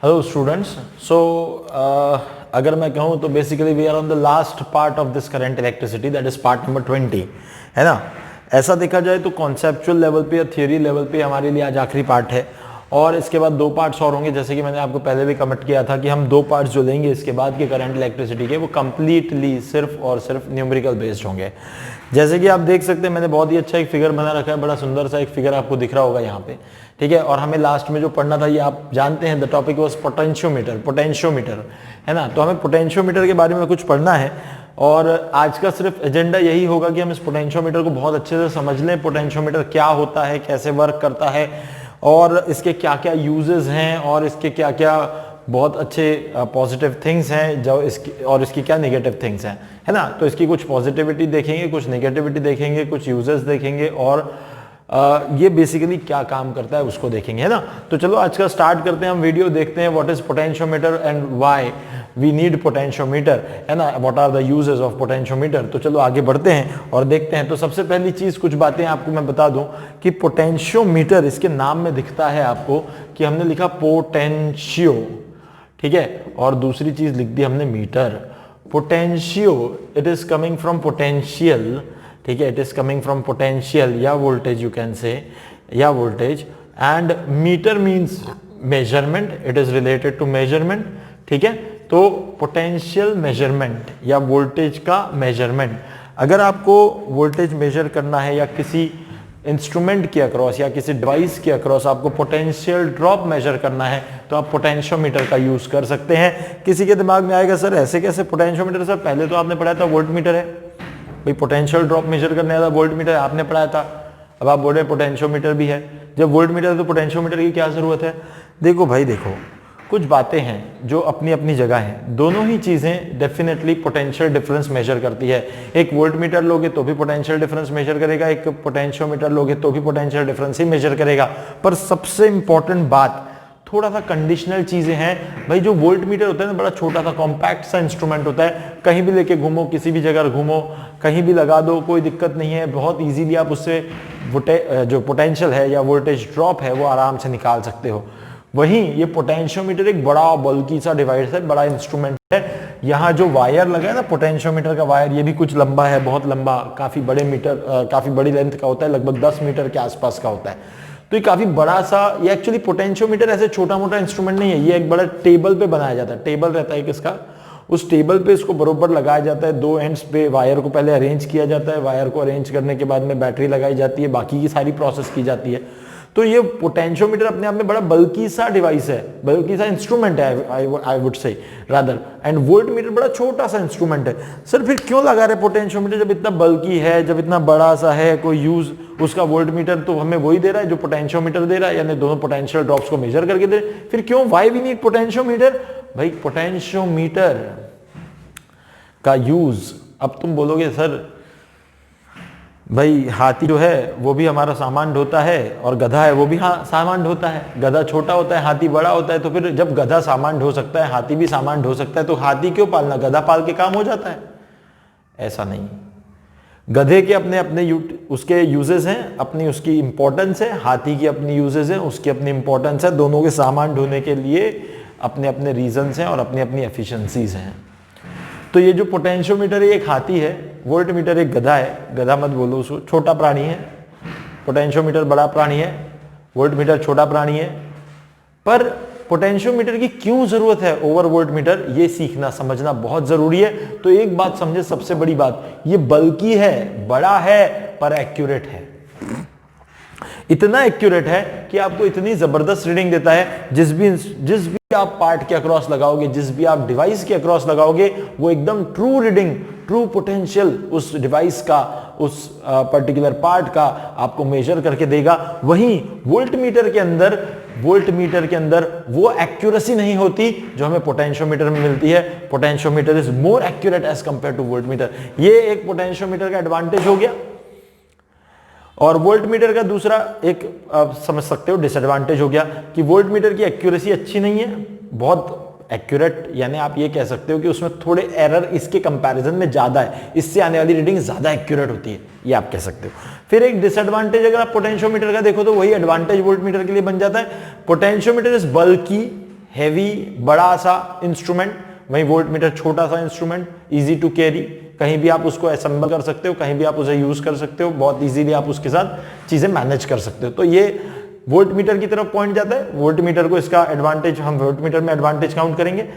Hello students, सो अगर मैं कहूँ तो basically we are on the last part of this current electricity, that is part number 20, है ना। ऐसा देखा जाए तो कॉन्सेप्चुअल लेवल पे या थियोरी लेवल पे हमारे लिए आज आखिरी पार्ट है और इसके बाद 2 पार्ट्स और होंगे। जैसे कि मैंने आपको पहले भी कमेंट किया था कि हम 2 पार्ट्स जो लेंगे इसके बाद के करंट इलेक्ट्रिसिटी के, वो कंप्लीटली सिर्फ और सिर्फ न्यूमेरिकल बेस्ड होंगे। जैसे कि आप देख सकते हैं मैंने बहुत ही अच्छा एक फिगर बना रखा है, बड़ा सुंदर सा एक फिगर आपको दिख रहा होगा यहाँ पे, ठीक है। और हमें लास्ट में जो पढ़ना था ये आप जानते हैं, द टॉपिक वाज पोटेंशियोमीटर, है ना। तो हमें पोटेंशियोमीटर के बारे में कुछ पढ़ना है और आज का सिर्फ एजेंडा यही होगा कि हम इस पोटेंशियोमीटर को बहुत अच्छे से समझ लें। पोटेंशियोमीटर क्या होता है, कैसे वर्क करता है और इसके क्या क्या यूजेस हैं और इसके क्या क्या बहुत अच्छे पॉजिटिव थिंग्स हैं जो इसकी, और इसकी क्या नेगेटिव थिंग्स हैं, है ना। तो इसकी कुछ पॉजिटिविटी देखेंगे, कुछ नेगेटिविटी देखेंगे, कुछ यूजेस देखेंगे और ये बेसिकली क्या काम करता है उसको देखेंगे, है ना। तो चलो आज का स्टार्ट करते हैं, हम वीडियो देखते हैं what is potentiometer and why we need potentiometer, है ना, what are the uses of potentiometer. तो चलो आगे बढ़ते हैं और देखते हैं। तो सबसे पहली चीज कुछ बातें आपको मैं बता दूं कि पोटेंशियोमीटर, इसके नाम में दिखता है आपको कि हमने लिखा पोटेंशियो, ठीक है, और दूसरी चीज लिख दी हमने meter. Potentio it is coming from potential, ठीक है, it is coming from potential या वोल्टेज, यू कैन से, या voltage. And meter means measurement, it is related to measurement, ठीक है। तो पोटेंशियल मेजरमेंट या वोल्टेज का मेजरमेंट, अगर आपको वोल्टेज मेजर करना है या किसी इंस्ट्रूमेंट के अक्रॉस या किसी डिवाइस के अक्रॉस आपको पोटेंशियल ड्रॉप मेजर करना है तो आप पोटेंशियोमीटर का यूज कर सकते हैं। किसी के दिमाग में आएगा सर ऐसे कैसे पोटेंशियोमीटर, सर पहले तो आपने पढ़ा था वोल्टमीटर है भाई, पोटेंशियल ड्रॉप मेजर करने वाला वोल्टमीटर आपने पढ़ाया था, अब आप बोल रहे पोटेंशियोमीटर भी है। जब वोल्टमीटर है तो पोटेंशियोमीटर की क्या जरूरत है। देखो भाई देखो, कुछ बातें हैं जो अपनी अपनी जगह हैं, दोनों ही चीजें डेफिनेटली पोटेंशियल डिफरेंस मेजर करती है। एक वोल्टमीटर लोगे तो भी पोटेंशियल डिफरेंस मेजर करेगा, एक पोटेंशियोमीटर लोगे तो भी पोटेंशियल डिफरेंस ही मेजर करेगा। पर सबसे इंपॉर्टेंट बात, थोड़ा सा कंडीशनल चीजें हैं भाई। जो वोल्टमीटर होता है ना, बड़ा छोटा सा कॉम्पैक्ट सा इंस्ट्रूमेंट होता है, कहीं भी लेके घूमो, किसी भी जगह घूमो, कहीं भी लगा दो, कोई दिक्कत नहीं है, बहुत इजीली आप उससे जो पोटेंशियल है या वोल्टेज ड्रॉप है वो आराम से निकाल सकते हो। वहीं ये पोटेंशियोमीटर एक बड़ा बल्की सा डिवाइस है, बड़ा इंस्ट्रूमेंट है। यहाँ जो वायर लगा है ना पोटेंशियोमीटर का वायर, ये भी कुछ लंबा है, बहुत लंबा, काफी बड़े मीटर, काफी बड़ी लेंथ का होता है, लगभग 10 मीटर के आसपास का होता है। तो ये काफी बड़ा सा, ये एक्चुअली पोटेंशियोमीटर ऐसे छोटा मोटा इंस्ट्रूमेंट नहीं है, ये एक बड़ा टेबल पे बनाया जाता है। टेबल रहता है किसका, उस टेबल पे इसको बरोबर लगाया जाता है, 2 एंड्स पे वायर को पहले अरेंज किया जाता है, वायर को अरेंज करने के बाद में बैटरी लगाई जाती है, बाकी की सारी प्रोसेस की जाती है। तो ये पोटेंशियोमीटर अपने आप में बड़ा बल्की सा डिवाइस है, बल्की सा इंस्ट्रूमेंट है, I would say rather. And voltmeter बड़ा छोटा सा इंस्ट्रूमेंट है। सर फिर क्यों लगा रहे पोटेंशियोमीटर, जब इतना बल्की है, जब इतना बड़ा सा है, कोई यूज उसका वोल्टमीटर तो हमें वही दे रहा है जो पोटेंशियोमीटर दे रहा है, यानी दोनों पोटेंशियल ड्रॉप्स को मेजर करके दे रहे। फिर क्यों, व्हाई वी नीड पोटेंशियोमीटर। भाई पोटेंशियोमीटर का यूज, अब तुम बोलोगे सर भाई हाथी जो है वो भी हमारा सामान ढोता है और गधा है वो भी सामान ढोता है, गधा छोटा होता है हाथी बड़ा होता है, तो फिर जब गधा सामान ढो सकता है हाथी भी सामान ढो सकता है, तो हाथी क्यों पालना, गधा पाल के काम हो जाता है। ऐसा नहीं, गधे के अपने अपने उसके यूजेस हैं, अपनी उसकी इंपॉर्टेंस है, हाथी की अपनी यूजेस है, उसकी अपनी इंपॉर्टेंस है, दोनों के सामान ढोने के लिए अपने अपने रीजंस हैं और अपनी अपनी एफिशिएंसीज हैं। तो ये जो पोटेंशियोमीटर है एक हाथी है, वोल्टमीटर एक गधा है, गधा मत बोलो उसको, छोटा प्राणी है। पोटेंशियोमीटर बड़ा प्राणी है, वोल्टमीटर छोटा प्राणी है। पर पोटेंशियोमीटर की क्यों जरूरत है ओवर वोल्टमीटर, ये सीखना समझना बहुत जरूरी है। तो एक बात समझे, सबसे बड़ी बात, ये बल्कि है, बड़ा है, पर एक्यूरेट है। इतना एक्यूरेट है कि आपको इतनी जबरदस्त रीडिंग देता है, जिस भी आप पार्ट के अक्रॉस लगाओगे, जिस भी आप डिवाइस के अक्रॉस लगाओगे, वो एकदम ट्रू रीडिंग, ट्रू पोटेंशियल उस डिवाइस का, उस पर्टिकुलर पार्ट का आपको मेजर करके देगा। वहीं वोल्टमीटर के अंदर वो एक्यूरेसी नहीं होती जो हमें पोटेंशियोमीटर में मिलती है। Potentiometer is more accurate as compare to voltmeter. ये एक पोटेंशियोमीटर का एडवांटेज हो गया। और वोल्टमीटर का दूसरा एक समझ सकते हो डिसएडवांटेज हो गया कि वोल्टमीटर की एक्यूरेसी अच्छी नहीं है, बहुत एक्यूरेट, यानी आप ये कह सकते हो कि उसमें थोड़े एरर इसके कंपैरिजन में ज्यादा है, इससे आने वाली रीडिंग ज्यादा एक्यूरेट होती है, ये आप कह सकते हो। फिर एक डिसएडवांटेज अगर आप पोटेंशियोमीटर का देखो तो वही एडवांटेज वोल्टमीटर के लिए बन जाता है। पोटेंशियोमीटर इज बल्की, हैवी बड़ा सा इंस्ट्रूमेंट, वहीं वोल्ट मीटर छोटा सा इंस्ट्रूमेंट, इजी टू कैरी, कहीं भी आप उसको असेंबल कर सकते हो, कहीं भी आप उसे यूज कर सकते हो, बहुत इजीली आप उसके साथ चीजें मैनेज कर सकते हो। तो ये वोल्ट मीटर की तरफ पॉइंट जाता है। वोल्ट मीटर को इसका एडवांटेज, हम वोल्ट मीटर में एडवांटेज काउंट करेंगे।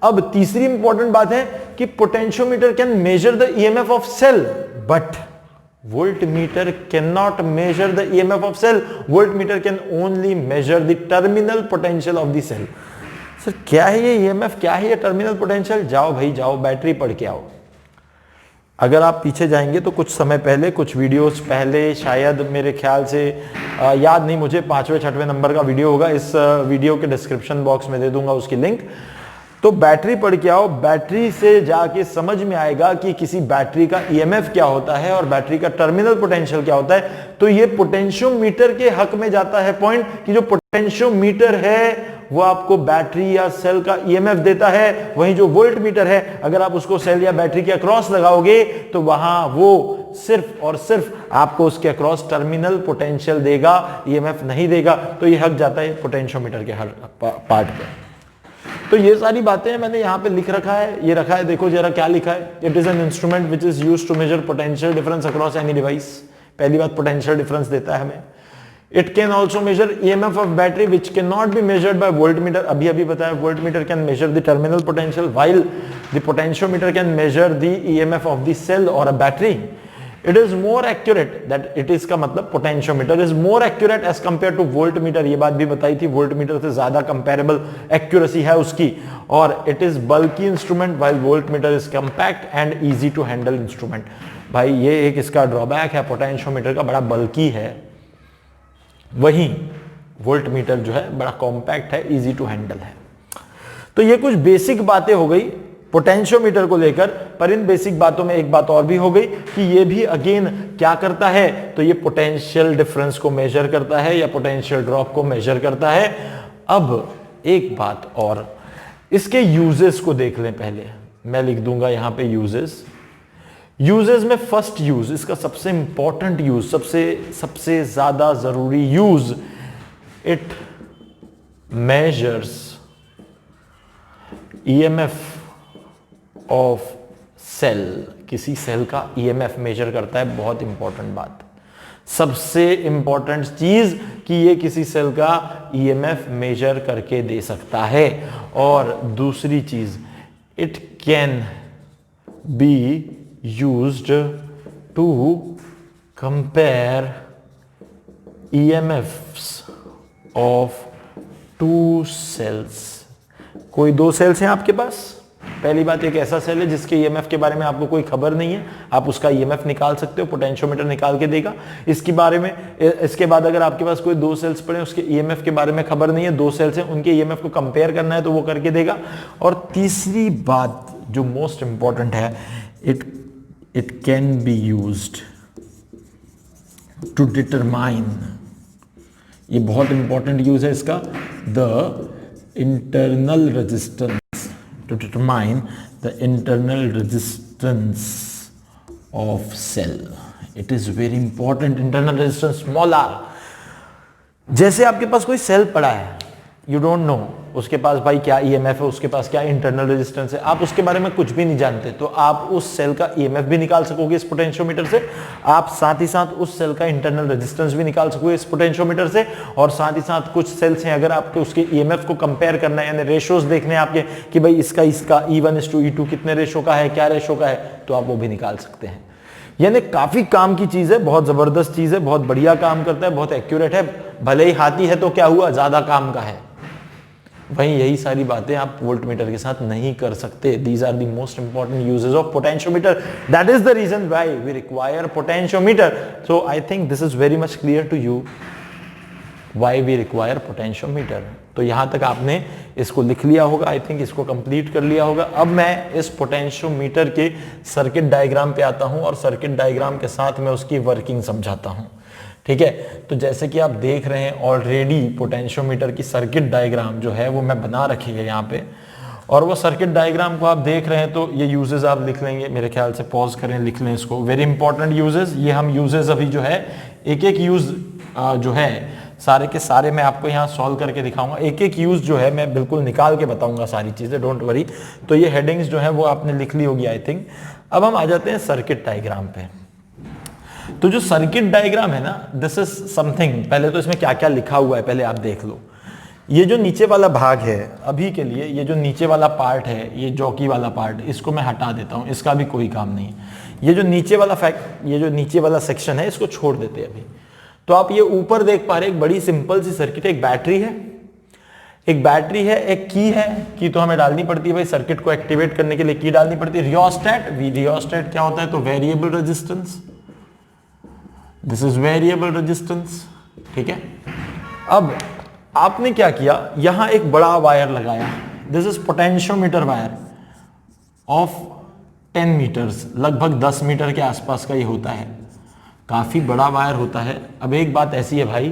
अब तीसरी इंपॉर्टेंट बात है कि potentiometer can measure the EMF of cell, but voltmeter cannot measure the EMF of cell. Voltmeter can only measure the terminal potential of the cell. Sir क्या है ये EMF, क्या है ये टर्मिनल पोटेंशियल? जाओ भाई जाओ, बैटरी पढ़ के आओ। अगर आप पीछे जाएंगे तो कुछ समय पहले, कुछ वीडियोस पहले, शायद मेरे ख्याल से याद नहीं मुझे, 5वें-6वें नंबर का वीडियो होगा, इस वीडियो के डिस्क्रिप्शन बॉक्स में दे दूंगा उसकी लिंक। तो बैटरी पढ़ के आओ, बैटरी से जाके समझ में आएगा कि किसी बैटरी का ईएमएफ क्या होता है और बैटरी का टर्मिनल पोटेंशियल क्या होता है। तो ये पोटेंशियोमीटर के हक में जाता है पॉइंट कि जो पोटेंशियोमीटर है वो आपको बैटरी या सेल का ईएमएफ देता है, वहीं जो वोल्ट मीटर है अगर आप उसको सेल या बैटरी के अक्रॉस लगाओगे तो वहां वो सिर्फ और सिर्फ आपको उसके अक्रॉस टर्मिनल पोटेंशियल देगा, ईएमएफ नहीं देगा। तो ये हक जाता है पोटेंशियोमीटर के हर पार्ट पे। तो ये सारी बातें मैंने यहाँ पे लिख रखा है, ये रखा है, देखो जरा क्या लिखा है। It is an instrument which is used to measure potential difference across any device. पहली बात, पोटेंशियल डिफरेंस देता है हमें। It can also measure EMF of battery which can not be measured by voltmeter. अभी बताया voltmeter can measure the terminal potential while the potentiometer can measure the EMF of the cell or a battery. It is more accurate, that it is का मतलब potentiometer is more accurate as compared to voltmeter। ये बात भी बताई थी, voltmeter से ज्यादा comparable accuracy है उसकी। और it is bulky instrument while voltmeter is compact and easy to handle instrument। भाई ये एक इसका ड्रॉबैक है, पोटेंशियोमीटर का बड़ा बल्की है, वहीं वोल्टमीटर जो है बड़ा कॉम्पैक्ट है, इजी टू हैंडल है। तो ये कुछ बेसिक बातें हो गई पोटेंशियोमीटर को लेकर, पर इन बेसिक बातों में एक बात और भी हो गई कि ये भी अगेन क्या करता है, तो ये पोटेंशियल डिफरेंस को मेजर करता है या पोटेंशियल ड्रॉप को मेजर करता है। अब एक बात और, इसके यूजेस को देख लें पहले। मैं लिख दूंगा यहां पे यूजेस में फर्स्ट यूज, इसका सबसे इंपॉर्टेंट यूज, सबसे ज्यादा जरूरी use, it measures EMF of cell. किसी सेल का ईएमएफ मेजर करता है, बहुत इंपॉर्टेंट बात, सबसे इंपॉर्टेंट चीज कि ये किसी सेल का ईएमएफ मेजर करके दे सकता है। और दूसरी चीज, it can be used to compare EMFs of two cells. कोई दो सेल्स हैं आपके पास, पहली बात एक ऐसा सेल है जिसके ईएमएफ के बारे में आपको कोई खबर नहीं है, आप उसका ईएमएफ निकाल सकते हो, पोटेंशियोमीटर निकाल के देगा इसके बारे में। इसके बाद अगर आपके पास कोई दो सेल्स पड़े, उसके ईएमएफ के बारे में खबर नहीं है, दो सेल्स हैं, उनके ईएमएफ को कंपेयर करना है तो वो करके देगा। और तीसरी बात जो मोस्ट इंपॉर्टेंट है, it can be used to determine, ये बहुत इंपॉर्टेंट यूज है इसका, the internal resistance, to determine the internal resistance of cell। It is very important, internal resistance small r। जैसे आपके पास कोई सेल पड़ा है, यू डोंट नो उसके पास भाई क्या ईएमएफ है, उसके पास क्या इंटरनल रेजिस्टेंस है, आप उसके बारे में कुछ भी नहीं जानते, तो आप उस सेल का ईएमएफ भी निकाल सकोगे इस पोटेंशियोमीटर से, आप साथ ही साथ उस सेल का इंटरनल रेजिस्टेंस भी निकाल सकोगे इस पोटेंशियोमीटर से। और साथ ही साथ कुछ सेल्स हैं, अगर आपको उसके ईएमएफ को कंपेयर करना है, यानी रेशोज देखने हैं आपके कि भाई इसका E1:E2 कितने रेशो का है, क्या रेशो का है, तो आप वो भी निकाल सकते हैं। यानी काफी काम की चीज है, बहुत जबरदस्त चीज है, बहुत बढ़िया काम करता है, बहुत एक्यूरेट है। भले ही हाथी है तो क्या हुआ, ज्यादा काम का है। वहीं यही सारी बातें आप वोल्टमीटर के साथ नहीं कर सकते। These are the most important uses of potentiometer, that is the reason why we require potentiometer. So I think this is very much clear to you why we require potentiometer. तो यहां तक आपने इसको लिख लिया होगा, आई थिंक इसको complete कर लिया होगा। अब मैं इस पोटेंशियोमीटर के सर्किट डायग्राम पे आता हूं और सर्किट डायग्राम के साथ मैं उसकी वर्किंग समझाता हूं, ठीक है। तो जैसे कि आप देख रहे हैं ऑलरेडी पोटेंशियोमीटर की सर्किट डायग्राम जो है वो मैं बना रखी है यहाँ पे, और वो सर्किट डायग्राम को आप देख रहे हैं तो ये यूजेस आप लिख लेंगे, मेरे ख्याल से पॉज करें, लिख लें इसको। वेरी इंपॉर्टेंट यूजेस, ये हम यूजेस अभी जो है एक एक यूज जो है सारे के सारे मैं आपको यहाँ सॉल्व करके दिखाऊंगा, एक एक यूज जो है मैं बिल्कुल निकाल के बताऊंगा सारी चीजें, डोंट वरी। तो ये हेडिंग्स जो है वो आपने लिख ली होगी आई थिंक। अब हम आ जाते हैं सर्किट डायग्राम पे। तो जो सर्किट डायग्राम है ना, दिस इज समथिंग, पहले तो इसमें क्या क्या लिखा हुआ है पहले आप देख लो। ये जो नीचे वाला भाग है अभी के लिए, ये जो नीचे वाला पार्ट है, ये जॉकी वाला पार्ट, इसको मैं हटा देता हूं, इसका भी कोई काम नहीं है। ये जो नीचे वाला ये जो नीचे वाला सेक्शन है इसको छोड़ देते हैं अभी। तो आप ये ऊपर देख पा रहे एक बड़ी सिंपल सी सर्किट है, एक बैटरी है, एक की है, की तो हमें डालनी पड़ती है भाई, सर्किट को एक्टिवेट करने के लिए की डालनी पड़ती है। रियोस्टेट, रियोस्टेट क्या होता है, तो variable resistance, this is variable resistance, ठीक है। अब आपने क्या किया, यहां एक बड़ा वायर लगाया, this is potentiometer wire of 10 metres, लगभग 10 मीटर के आसपास का ये होता है, काफी बड़ा वायर होता है। अब एक बात ऐसी है भाई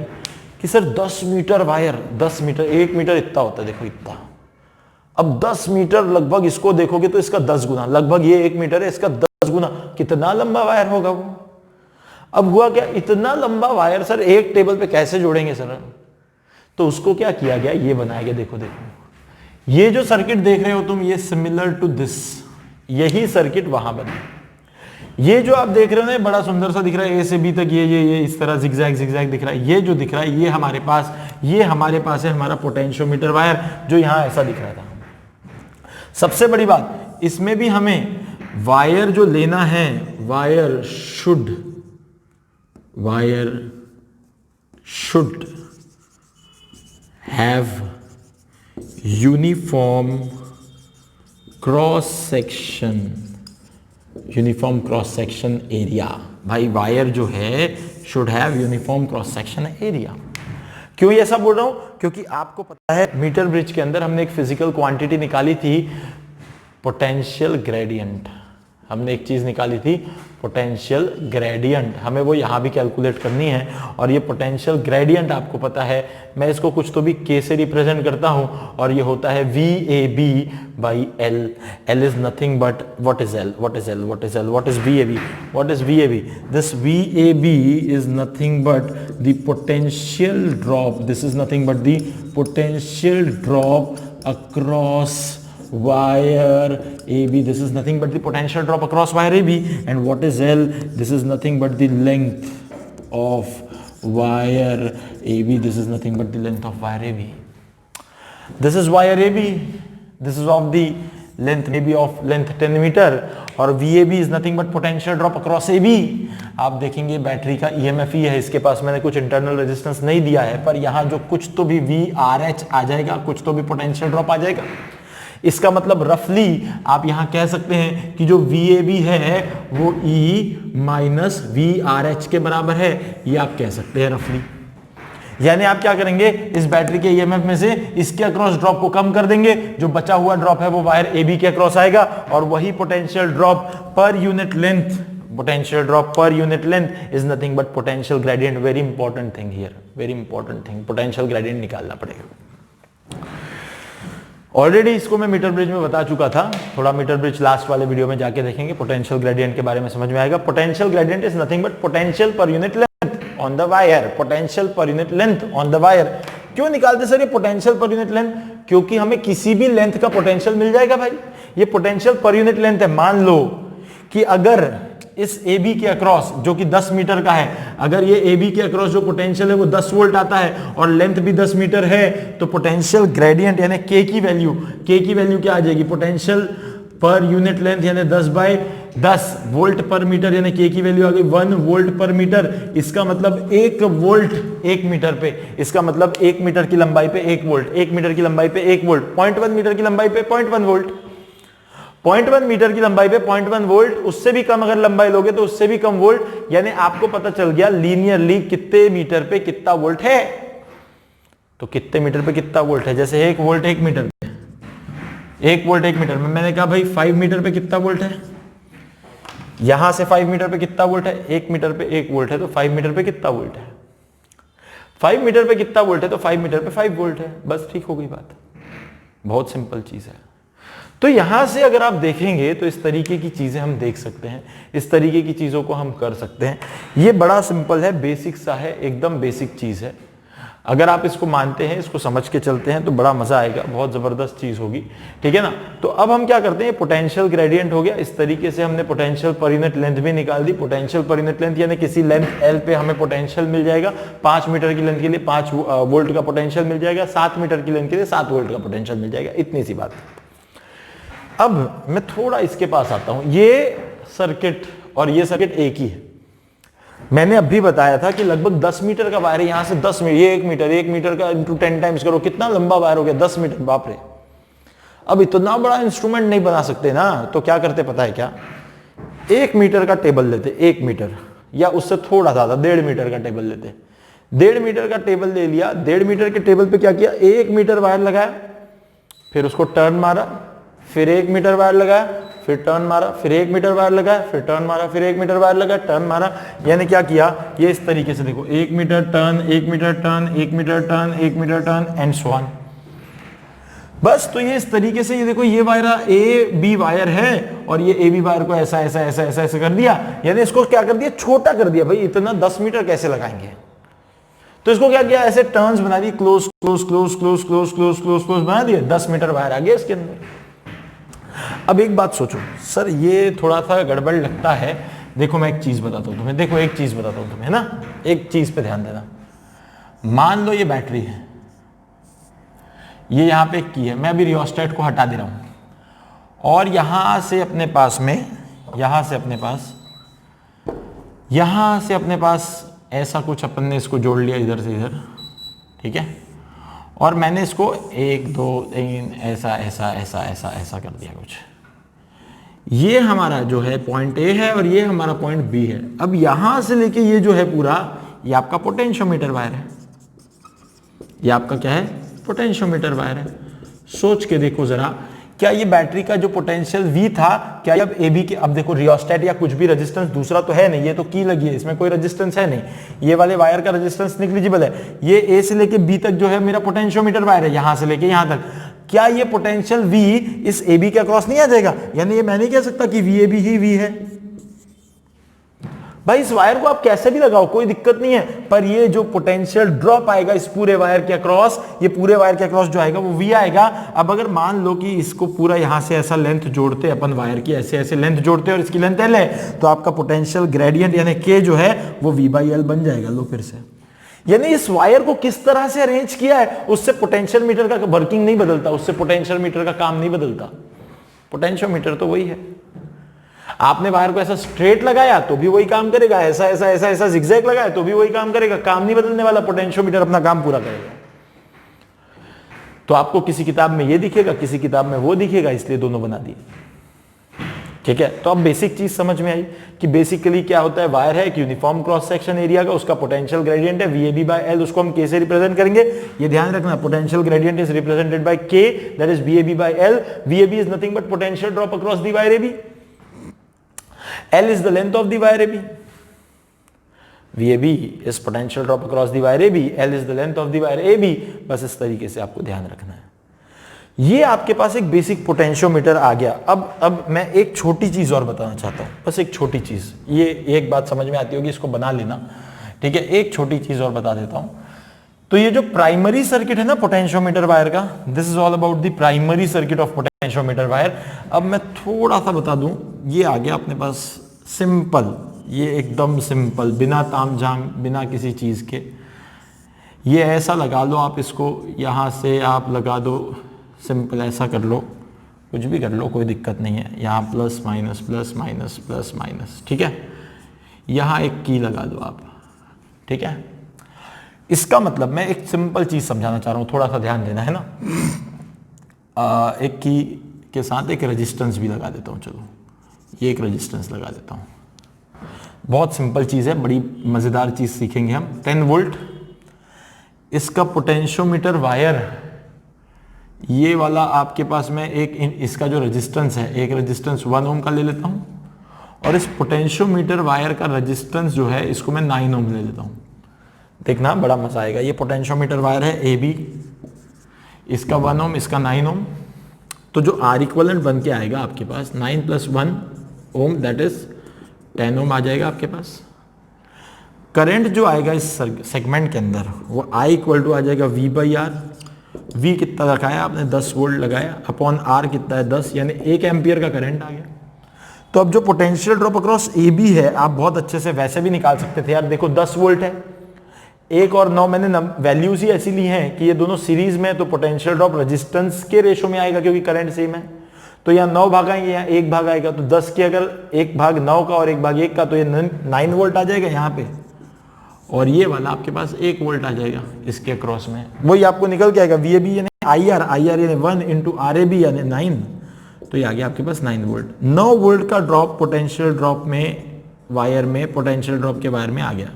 कि sir 10 metre wire, 10 metre, 1 metre इतना होता है, देखो इतना। अब 10 मीटर लगभग इसको देखोगे तो इसका 10 गुना, लगभग ये 1 मीटर है, इसका 10 गुना, कितना लंबा वायर होगा वो। अब हुआ क्या, इतना लंबा वायर सर एक टेबल पे कैसे जोड़ेंगे सर, तो उसको क्या किया गया, ये बनाया गया, देखो देखो ये जो सर्किट देख रहे हो तुम, ये सिमिलर टू दिस, यही सर्किट वहां बना। ये जो आप देख रहे हो ना बड़ा सुंदर सा दिख रहा है, ए से बी तक ये इस तरह जिगजैग जिगजैग दिख रहा है, ये जो दिख रहा है ये हमारे पास है हमारा पोटेंशियोमीटर वायर, जो यहां ऐसा दिख रहा था। सबसे बड़ी बात इसमें भी हमें वायर जो लेना है, wire should have uniform cross section area. भाई वायर जो है should have uniform cross section area. क्यों ये ऐसा बोल रहा हूं, क्योंकि आपको पता है मीटर ब्रिज के अंदर हमने एक फिजिकल क्वांटिटी निकाली थी, पोटेंशियल ग्रेडियंट। हमने एक चीज निकाली थी पोटेंशियल ग्रेडियंट, हमें वो यहां भी कैलकुलेट करनी है। और ये पोटेंशियल ग्रेडियंट आपको पता है, मैं इसको कुछ तो भी के से रिप्रेजेंट करता हूं, और ये होता है VAB by L। L is nothing but what is L, what is L, what is L, what is VAB, what is VAB, this VAB is nothing but the potential drop, this is nothing but the potential drop across wire AB, this is nothing but the potential drop across wire AB. And what is L? This is nothing but the length of wire AB. This is nothing but the length of wire AB. This is wire AB. This is of the length AB of length 10 meter, और VAB is nothing but potential drop across AB. आप देखेंगे battery का EMF ही है, इसके पास मैंने कुछ internal resistance नहीं दिया है, पर यहाँ जो कुछ तो भी VRH आ जाएगा, कुछ तो भी पोटेंशियल ड्रॉप आ जाएगा। इसका मतलब रफली आप यहां कह सकते हैं कि जो VAB है वो E माइनस VRH के बराबर है, ये आप कह सकते हैं रफली। यानी आप क्या करेंगे, इस बैटरी के EMF में से इसके अक्रॉस ड्रॉप को कम कर देंगे, जो बचा हुआ ड्रॉप है वो वायर AB के अक्रॉस आएगा, और वही potential drop per unit length, potential drop per unit length is nothing but potential gradient. Very important thing here, very important thing, potential gradient निकालना पड़ेगा। ऑलरेडी इसको मैं मीटर ब्रिज में बता चुका था, थोड़ा मीटर ब्रिज लास्ट वाले वीडियो में जाके देखेंगे, पोटेंशियल ग्रेडियंट के बारे में समझ में आएगा। Potential gradient is nothing but potential per unit length on the wire, potential per unit length on the wire. क्यों निकालते सर ये पोटेंशियल पर यूनिट लेंथ, क्योंकि हमें किसी भी लेंथ का पोटेंशियल मिल जाएगा भाई, ये पोटेंशियल पर यूनिट लेंथ है। मान लो कि अगर इस AB के अक्रॉस जो कि 10 मीटर का है, अगर ये AB के अक्रॉस जो पोटेंशियल है वो 10 वोल्ट आता है और लेंथ भी 10 मीटर है, तो पोटेंशियल ग्रेडियंट यानी K की वैल्यू क्या आ जाएगी, पोटेंशियल पर यूनिट लेंथ यानी 10/10 वोल्ट पर मीटर, यानी K की वैल्यू आ गई 1 वोल्ट पर मीटर। इसका मतलब 1 वोल्ट 1 मीटर पे, इसका मतलब 1 मीटर की लंबाई पे 1 वोल्ट, 1 मीटर की लंबाई पे 1 वोल्ट, 0.1 मीटर की लंबाई पे 0.1 वोल्ट, 0.1 मीटर की लंबाई पे 0.1 वोल्ट, उससे भी कम अगर लंबाई लोगे तो उससे भी कम वोल्ट। यानी आपको पता चल गया लीनियरली कितने मीटर पे कितना वोल्ट है, तो कितने मीटर पे कितना वोल्ट है। जैसे 1 वोल्ट 1 मीटर पे, 1 वोल्ट 1 मीटर में, मैंने कहा भाई 5 मीटर पे कितना वोल्ट है, यहां से 5 मीटर पे कितना वोल्ट है, 1 मीटर पे 1 वोल्ट है, तो 5 मीटर पे कितना वोल्ट है, 5 मीटर पे कितना वोल्ट है, तो 5 मीटर पे 5 वोल्ट है। बस ठीक हो गई बात, बहुत सिंपल चीज है। तो यहां से अगर आप देखेंगे तो इस तरीके की चीजें हम देख सकते हैं, इस तरीके की चीजों को हम कर सकते हैं। ये बड़ा सिंपल है, बेसिक सा है, एकदम बेसिक चीज है। अगर आप इसको मानते हैं, इसको समझ के चलते हैं तो बड़ा मजा आएगा, बहुत जबरदस्त चीज होगी, ठीक है ना। तो अब हम क्या करते हैं, पोटेंशियल ग्रेडियंट हो गया, इस तरीके से हमने पोटेंशियल पर यूनिट लेंथ भी निकाल दी। पोटेंशियल पर यूनिट लेंथ यानी किसी लेंथ L पे हमें पोटेंशियल मिल जाएगा, 5 मीटर की लेंथ के लिए 5 वोल्ट का पोटेंशियल मिल जाएगा, 7 मीटर की लेंथ के लिए 7 वोल्ट का पोटेंशियल मिल जाएगा, इतनी सी बात। अब मैं थोड़ा इसके पास आता हूं, ये सर्किट और ये सर्किट एक ही है। मैंने अभी बताया था कि लगभग 10 मीटर का वायर है, यहां से 10 मीटर, ये 1 मीटर का इंटू 10 टाइम्स करो, कितना लंबा वायर हो गया, 10 मीटर, बाप रे। अब इतना बड़ा इंस्ट्रूमेंट नहीं बना सकते ना, तो क्या करते पता है क्या, 1 मीटर का टेबल लेते, 1 मीटर या उससे थोड़ा ज्यादा, 1.5 मीटर का टेबल लेते। 1.5 मीटर का टेबल ले लिया, 1.5 मीटर के टेबल पे क्या किया, 1 मीटर वायर लगाया, फिर उसको टर्न मारा, फिर 1 मीटर वायर लगाया, फिर टर्न मारा, फिर 1 मीटर वायर लगाया, फिर टर्न मारा, फिर 1 मीटर वायर लगाया, टर्न मारा। यानी क्या किया, ये इस तरीके से देखो, 1 metre turn, 1 metre turn, 1 metre turn, 1 metre turn and so on. बस तो ये इस तरीके से, ये देखो ये वायर ए बी वायर है और ये ए बी वायर को ऐसा ऐसा ऐसा ऐसा ऐसा कर दिया, यानी इसको क्या कर दिया, छोटा कर दिया। भाई इतना 10 मीटर कैसे लगाएंगे, तो इसको क्या किया, ऐसे टर्न्स बना दी, close close close close close close close close बना दिए, 10 मीटर वायर आ गया इसके अंदर। अब एक बात सोचो, सर ये थोड़ा सा गड़बड़ लगता है, देखो मैं एक चीज बताता हूं तुम्हें, देखो एक चीज बताता हूं तुम्हें, है ना, एक चीज पे ध्यान देना। मान लो ये बैटरी है, ये यहां पे एक की है, मैं अभी रियोस्टेट को हटा दे रहा हूं और यहां से अपने पास में, यहां से अपने पास ऐसा कुछ अपन ने इसको जोड़ लिया इधर से इधर, ठीक है, और मैंने इसको 1 2 3 ऐसा ऐसा ऐसा ऐसा ऐसा कर दिया कुछ। ये हमारा जो है पॉइंट ए है और ये हमारा पॉइंट बी है। अब यहां से लेके ये जो है पूरा, ये आपका पोटेंशियोमीटर वायर है, ये आपका क्या है, पोटेंशियोमीटर वायर है। सोच के देखो जरा, क्या ये बैटरी का जो पोटेंशियल V था, क्या अब AB के, अब देखो रियोस्टेट या कुछ भी रेजिस्टेंस दूसरा तो है नहीं, ये तो की लगी है, इसमें कोई रेजिस्टेंस है नहीं, ये वाले वायर का रेजिस्टेंस निग्लिजिबल है। ये A से लेके B तक जो है मेरा पोटेंशियोमीटर वायर है, यहां से लेके यहां तक, क्या ये पोटेंशियल V इस AB के अक्रॉस नहीं आ जाएगा, यानी ये मैं नहीं कह सकता कि VAB ही V है। भाई इस वायर को आप कैसे भी लगाओ, कोई दिक्कत नहीं है, पर ये जो पोटेंशियल ड्रॉप आएगा इस पूरे वायर के अक्रॉस, ये पूरे वायर के अक्रॉस जो आएगा वो V आएगा। अब अगर मान लो कि इसको पूरा यहां से ऐसा लेंथ जोड़ते, अपन वायर की ऐसे ऐसे लेंथ जोड़ते और इसकी लेंथ L है, तो आपका पोटेंशियल ग्रेडियंट यानी K जो है वो V/L बन जाएगा। लो फिर से, यानी इस वायर को किस तरह से अरेंज किया है, उससे पोटेंशियल मीटर का वर्किंग नहीं बदलता, उससे पोटेंशियल मीटर का काम नहीं बदलता, पोटेंशियोमीटर तो वही है। आपने वायर को ऐसा स्ट्रेट लगाया तो भी वही काम करेगा, ऐसा ऐसा ऐसा ऐसा जिगजैग लगाया तो भी वही काम करेगा, काम नहीं बदलने वाला, पोटेंशियोमीटर अपना काम पूरा करेगा। तो आपको किसी किताब में ये दिखेगा, किसी किताब में वो दिखेगा, इसलिए दोनों बना दिए, ठीक है। तो अब बेसिक चीज समझ में आई कि बेसिकली क्या होता है, वायर है एक यूनिफॉर्म क्रॉस सेक्शन एरिया का, उसका पोटेंशियल ग्रेडियंट है VAB/L, उसको हम K से रिप्रेजेंट करेंगे। ये ध्यान रखना, potential gradient is represented by K, that is VAB/L। VAB is nothing but potential drop across the wire AB। L is the length of the wire AB. VAB is potential drop across the wire AB. L is the length of the wire AB. बस इस तरीके से आपको ध्यान रखना है। ये आपके पास एक बेसिक पोटेंशियोमीटर आ गया। अब मैं एक छोटी चीज और बताना चाहता हूं, बस एक छोटी चीज, ये एक बात समझ में आती होगी, इसको बना लेना, ठीक है। एक छोटी चीज और बता देता हूं। तो ये जो प्राइमरी सर्किट है ना पोटेंशियोमीटर वायर का, this is all about the primary circuit of potentiometer wire. अब मैं थोड़ा सा बता दूं, ये आ गया अपने पास सिंपल, ये एकदम सिंपल, बिना तामझाम, बिना किसी चीज के, ये ऐसा लगा लो आप इसको, यहां से आप लगा दो, सिंपल ऐसा कर लो, कुछ भी कर लो, कोई दिक्कत नहीं है। यहाँ plus minus plus minus plus minus, ठीक है। यहाँ एक की लगा दो आप, ठीक है। इसका मतलब मैं एक सिंपल चीज समझाना चाह रहा हूं, थोड़ा सा ध्यान देना है ना। एक की के साथ एक रेजिस्टेंस भी लगा देता हूं, चलो ये एक रेजिस्टेंस लगा देता हूं। बहुत सिंपल चीज है, बड़ी मजेदार चीज सीखेंगे हम। 10 वोल्ट, इसका पोटेंशियोमीटर वायर, ये वाला आपके पास में एक इसका जो रेजिस्टेंस है, एक रेजिस्टेंस 1 ओम का ले लेता हूं, और इस पोटेंशियोमीटर वायर का रेजिस्टेंस जो है इसको मैं 9 ओम ले लेता हूं। देखना बड़ा मजा आएगा। ये पोटेंशियोमीटर वायर है AB, इसका 1 ओम, इसका 9 ओम, तो जो R इक्विवेलेंट बन के आएगा आपके पास 9 + 1 ओम, दैट इज 10 ओम आ जाएगा आपके पास। करंट जो आएगा इस सेगमेंट के अंदर वो I इक्वल टू आ जाएगा V/R। V कितना रखा है आपने 10 वोल्ट लगाया, अपॉन R कितना है 10, यानी 1 एम्पियर का करंट आ गया। तो अब जो पोटेंशियल ड्रॉप अक्रॉस AB है आप बहुत अच्छे से वैसे भी निकाल सकते थे यार। देखो 10 वोल्ट है, 1 और 9 मैंने वैल्यूज ही ऐसी ली हैं कि ये दोनों सीरीज में है, तो पोटेंशियल ड्रॉप रेजिस्टेंस के रेशो में आएगा क्योंकि करंट सेम है। तो यहाँ 9 भाग आएंगे, यहाँ 1 भाग आएगा, तो 10 के अगर 1 भाग 9 का और 1 भाग 1 का तो ये 9 वोल्ट आ जाएगा यहाँ पे, और ये वाला आपके पास 1 वोल्ट आ जाएगा इसके अक्रॉस में। वही आपको निकल के आएगा VAB यानी IR यानी 1 इंटू RAB यानी 9, तो ये आ गया आपके पास 9 वोल्ट। 9 वोल्ट का ड्रॉप पोटेंशियल ड्रॉप में वायर में, पोटेंशियल ड्रॉप के वायर में आ गया।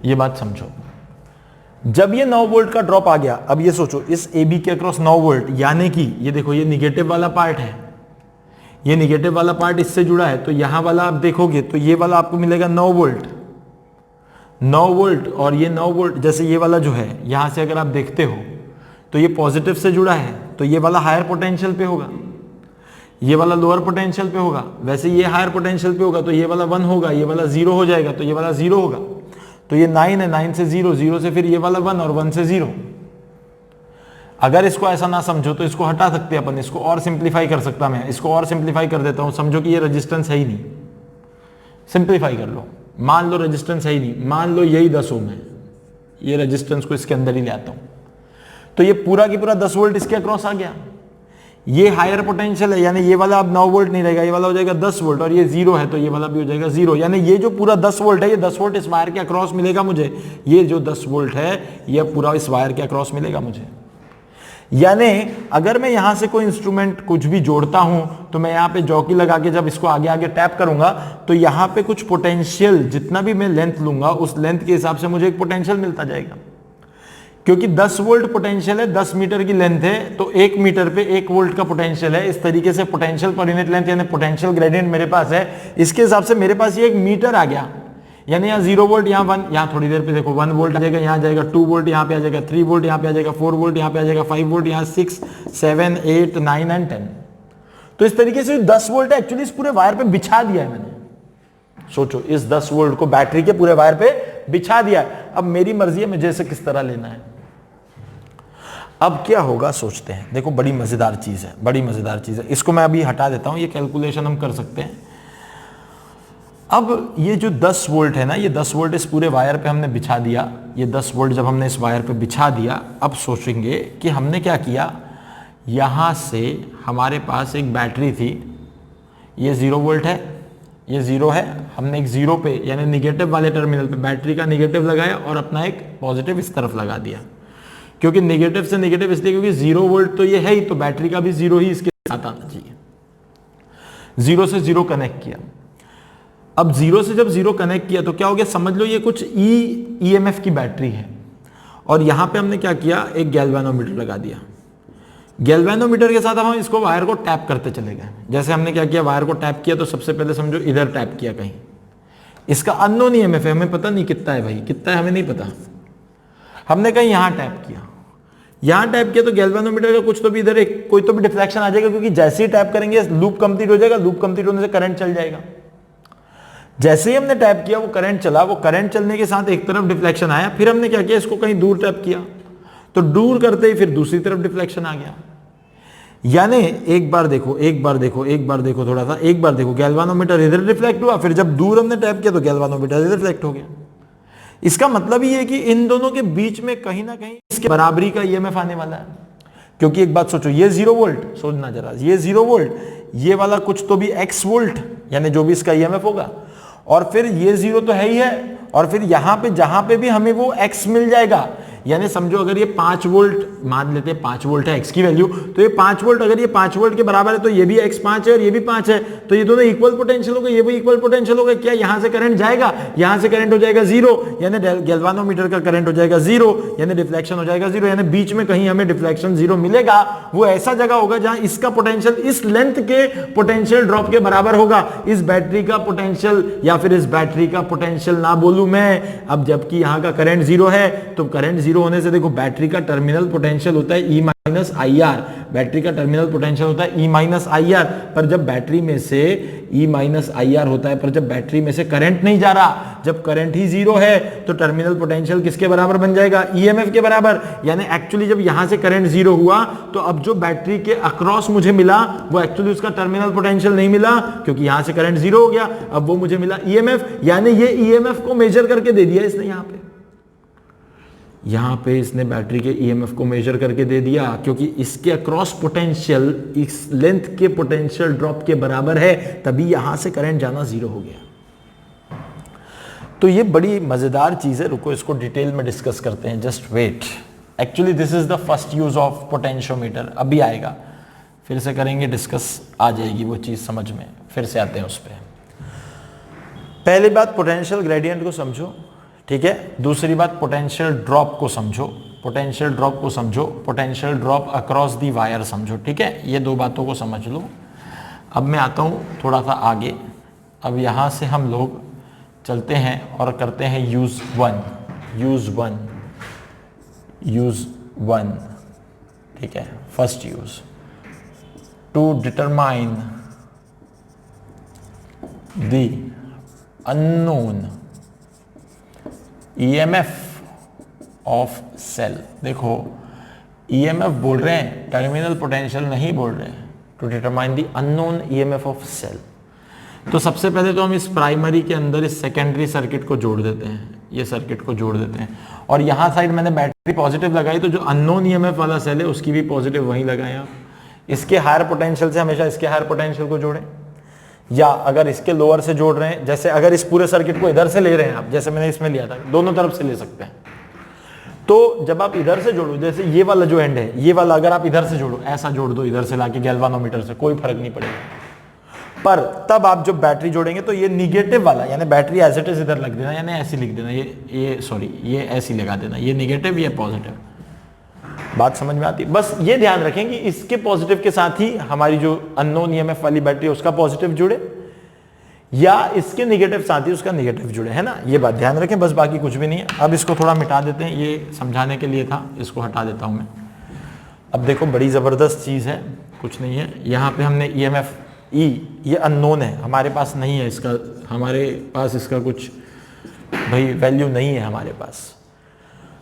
ये बात समझो, जब ये 9 वोल्ट का ड्रॉप आ गया, अब ये सोचो इस AB के अक्रॉस 9 वोल्ट, यानी कि ये देखो ये निगेटिव वाला पार्ट है, ये निगेटिव वाला पार्ट इससे जुड़ा है, तो यहां वाला आप देखोगे तो ये वाला आपको मिलेगा 9 वोल्ट, 9 वोल्ट, और ये 9 वोल्ट जैसे ये वाला जो है यहां से अगर आप देखते हो तो ये पॉजिटिव से जुड़ा है, तो ये वाला हायर पोटेंशियल पे होगा, ये वाला लोअर पोटेंशियल पे होगा। वैसे ये हायर पोटेंशियल पे होगा तो ये वाला 1 होगा, ये वाला 0 हो जाएगा, तो ये वाला 0 होगा। तो ये 9 है, 9 से 0, 0 से फिर ये वाला 1 और 1 से 0। अगर इसको ऐसा ना समझो तो इसको हटा सकते हैं अपन, इसको और सिंप्लीफाई कर सकता मैं, इसको और सिंप्लीफाई कर देता हूं। समझो कि ये रेजिस्टेंस है ही नहीं, सिंप्लीफाई कर लो, मान लो रेजिस्टेंस है ही नहीं, मान लो यही 10 ओम है, ये रेजिस्टेंस को इसके अंदर ही ले आता हूं, तो ये पूरा की पूरा 10 वोल्ट इसके अक्रॉस आ गया। ये हायर पोटेंशियल है, यानी ये वाला अब 9 वोल्ट नहीं रहेगा, ये वाला हो जाएगा 10 वोल्ट, और ये 0 है तो ये वाला भी हो जाएगा 0, यानी ये जो पूरा 10 वोल्ट है, ये 10 वोल्ट इस वायर के अक्रॉस मिलेगा मुझे। ये जो 10 वोल्ट है ये पूरा इस वायर के अक्रॉस मिलेगा मुझे। यानी अगर मैं यहां से कोई इंस्ट्रूमेंट कुछ भी जोड़ता हूं तो मैं यहां पे जॉकी लगा के जब इसको आगे आगे टैप करूंगा तो यहां पे कुछ पोटेंशियल, जितना भी मैं लेंथ लूंगा उस लेंथ के हिसाब से मुझे एक पोटेंशियल मिलता जाएगा। क्योंकि 10 वोल्ट पोटेंशियल है, 10 मीटर की लेंथ है, तो 1 मीटर पे 1 वोल्ट का पोटेंशियल है। इस तरीके से पोटेंशियल पर यूनिट लेंथ यानी पोटेंशियल ग्रेडियंट मेरे पास है, इसके हिसाब से मेरे पास ये 1 मीटर आ गया। यानी यहाँ 0 वोल्ट, यहाँ 1, यहाँ थोड़ी देर पे देखो 1 वोल्ट आ जाएगा, यहाँ जाएगा 2 वोल्ट, यहाँ पे आ जाएगा 3 वोल्ट, यहाँ पे आ जाएगा 4 वोल्ट, यहाँ पे आ जाएगा 5 वोल्ट, यहाँ 6, 7, 8, 9 एंड 10। तो इस तरीके से 10 वोल्ट है एक्चुअली इस पूरे वायर पे बिछा दिया है मैंने। सोचो इस 10 वोल्ट को बैटरी के पूरे वायर पे बिछा दिया है। अब मेरी मर्जी है मुझे इसे किस तरह लेना है। अब क्या होगा सोचते हैं, देखो बड़ी मजेदार चीज है, बड़ी मजेदार चीज है। इसको मैं अभी हटा देता हूं, ये कैलकुलेशन हम कर सकते हैं। अब ये जो 10 वोल्ट है ना, ये 10 वोल्ट इस पूरे वायर पे हमने बिछा दिया। ये 10 वोल्ट जब हमने इस वायर पे बिछा दिया, अब सोचेंगे कि हमने क्या किया। यहां से हमारे पास एक बैटरी थी, ये 0 वोल्ट है, ये 0 है, हमने एक 0 पे यानी निगेटिव वाले टर्मिनल पे बैटरी का निगेटिव लगाया और अपना एक पॉजिटिव इस तरफ लगा दिया। क्योंकि निगेटिव से निगेटिव इसलिए क्योंकि 0 वोल्ट तो ये है ही, तो बैटरी का भी 0 ही इसके साथ आना चाहिए। 0 से 0 कनेक्ट किया। अब 0 से जब 0 कनेक्ट किया तो क्या हो गया, समझ लो ये कुछ EMF की बैटरी है, और यहां पे हमने क्या किया, एक गैल्वेनोमीटर लगा दिया। गैल्वेनोमीटर के साथ हम इसको वायर को टैप करते चले गए। जैसे हमने क्या किया, वायर को टैप किया तो सबसे पहले समझो इधर टैप किया कहीं, इसका अननोन EMF है, हमें पता नहीं कितना है भाई, कितना है हमें नहीं पता। हमने कहीं यहां टैप किया, यहां टैप किया तो गैल्वेनोमीटर का कुछ तो भी इधर एक कोई तो भी डिफ्लेक्शन आ जाएगा, क्योंकि जैसे ही टैप करेंगे लूप कंप्लीट हो जाएगा, लूप कंप्लीट होने से करंट चल जाएगा। जैसे ही हमने टैप किया वो करंट चला, वो करंट चलने के साथ एक तरफ डिफ्लेक्शन आया, फिर हमने क्या किया, इसको कहीं दूर टैप किया तो दूर करते ही फिर दूसरी तरफ डिफ्लेक्शन आ गया। यानी एक बार देखो, एक बार देखो, एक बार देखो, थोड़ा सा एक बार देखो, गैल्वेनोमीटर इधर रिफ्लेक्ट हुआ, फिर जब दूर हमने टैप किया तो गैल्वेनोमीटर इधर रिफ्लेक्ट हो गया। इसका मतलब ये है कि इन दोनों के बीच में कहीं ना कहीं इसके बराबरी का EMF आने वाला है। क्योंकि एक बात सोचो, ये 0 वोल्ट, सोचना जरा, ये 0 वोल्ट, ये वाला कुछ तो भी x वोल्ट यानी जो भी इसका EMF होगा, और फिर ये 0 तो है ही है, और फिर यहां पे जहां पे भी हमें वो x मिल जाएगा, यानी समझो अगर ये 5 वोल्ट मान लेते हैं, 5 वोल्ट है x की वैल्यू, तो ये 5 वोल्ट अगर ये 5 वोल्ट के बराबर है तो ये भी x 5 है और ये भी 5 है, तो ये दोनों इक्वल पोटेंशियल हो गए, ये भी इक्वल पोटेंशियल हो गए। क्या यहां से करंट जाएगा, यहां से करंट हो जाएगा 0, यानी गैल्वेनोमीटर का करंट हो जाएगा 0, यानी डिफ्लेक्शन हो जाएगा 0, यानी बीच में कहीं हमें डिफ्लेक्शन 0 मिलेगा। वो ऐसा जगह होगा जहां इसका पोटेंशियल इस लेंथ के पोटेंशियल ड्रॉप के बराबर होगा, इस बैटरी का पोटेंशियल या फिर इस बैटरी का पोटेंशियल ना बोलूं मैं। अब जबकि यहां का करंट 0 है तो करंट 0 जीरो होने से देखो बैटरी का टर्मिनल पोटेंशियल होता है E minus I R, battery का टर्मिनल पोटेंशियल होता है ई माइनस आई आर, पर जब बैटरी में से ई माइनस आई आर होता है, पर जब बैटरी में से करंट नहीं जा रहा, जब करंट ही जीरो है तो टर्मिनल पोटेंशियल किसके बराबर बन जाएगा, ईएमएफ के बराबर। यानी एक्चुअली जब यहां से करंट जीरो हुआ तो अब जो बैटरी के अक्रॉस मुझे मिला वो एक्चुअली उसका टर्मिनल पोटेंशियल नहीं मिला, क्योंकि यहां से करंट जीरो हो गया, अब वो मुझे मिला ईएमएफ। यानी ये ईएमएफ को मेजर करके दे दिया इसने, यहां पे इसने बैटरी के ईएमएफ को मेजर करके दे दिया, क्योंकि इसके अक्रॉस पोटेंशियल इस लेंथ के पोटेंशियल ड्रॉप के बराबर है, तभी यहां से करंट जाना जीरो हो गया। तो ये बड़ी मजेदार चीज है, रुको इसको डिटेल में डिस्कस करते हैं, just wait. Actually this is the first use of potentiometer, अभी आएगा, फिर से करेंगे डिस्कस, आ जाएगी वो चीज समझ में, फिर से आते हैं उस पर। पहली बात पोटेंशियल ग्रेडियंट को समझो, ठीक है। दूसरी बात पोटेंशियल ड्रॉप को समझो, पोटेंशियल ड्रॉप को समझो, potential drop across the wire समझो, ठीक है। ये दो बातों को समझ लो। अब मैं आता हूँ थोड़ा सा आगे, अब यहाँ से हम लोग चलते हैं और करते हैं यूज वन, ठीक है। First use, to determine the unknown EMF of cell. देखो EMF बोल रहे हैं, टर्मिनल पोटेंशियल नहीं बोल रहे हैं। To determine the unknown EMF of cell, तो सबसे पहले तो हम इस प्राइमरी के अंदर इस सेकेंडरी सर्किट को जोड़ देते हैं, ये सर्किट को जोड़ देते हैं, और यहाँ साइड मैंने बैटरी पॉजिटिव लगाई, तो जो अननोन EMF वाला सेल है उसकी भी पॉजिटिव वहीं लगाएं आप। इसके हायर पोटेंशियल से हमेशा इसके हायर पोटेंशियल को जोड़ें, या अगर इसके लोअर से जोड़ रहे हैं, जैसे अगर इस पूरे सर्किट को इधर से ले रहे हैं आप, जैसे मैंने इसमें लिया था, दोनों तरफ से ले सकते हैं। तो जब आप इधर से जोड़ो, जैसे ये वाला जो एंड है, ये वाला अगर आप इधर से जोड़ो, ऐसा जोड़ दो इधर से लाके गैल्वानोमीटर से, कोई फर्क नहीं पड़ेगा। पर तब आप जब बैटरी जोड़ेंगे तो ये निगेटिव वाला, यानी बैटरी एज इट इज इधर लग देना, यानी ऐसी लिख देना, ये ऐसी लगा देना, ये निगेटिव ये पॉजिटिव। बात समझ में आती है? बस ये ध्यान रखें कि इसके पॉजिटिव के साथ ही हमारी जो अननोन ईएमएफ वाली बैटरी है उसका पॉजिटिव जुड़े, या इसके निगेटिव साथ ही उसका निगेटिव जुड़े, है ना। ये बात ध्यान रखें, बस बाकी कुछ भी नहीं है। अब इसको थोड़ा मिटा देते हैं, ये समझाने के लिए था, इसको हटा देता हूं मैं। अब देखो बड़ी जबरदस्त चीज है, कुछ नहीं है। यहाँ पे हमने ईएमएफ ई, ये अननोन है, हमारे पास नहीं है इसका, हमारे पास इसका कुछ भाई वैल्यू नहीं है हमारे पास।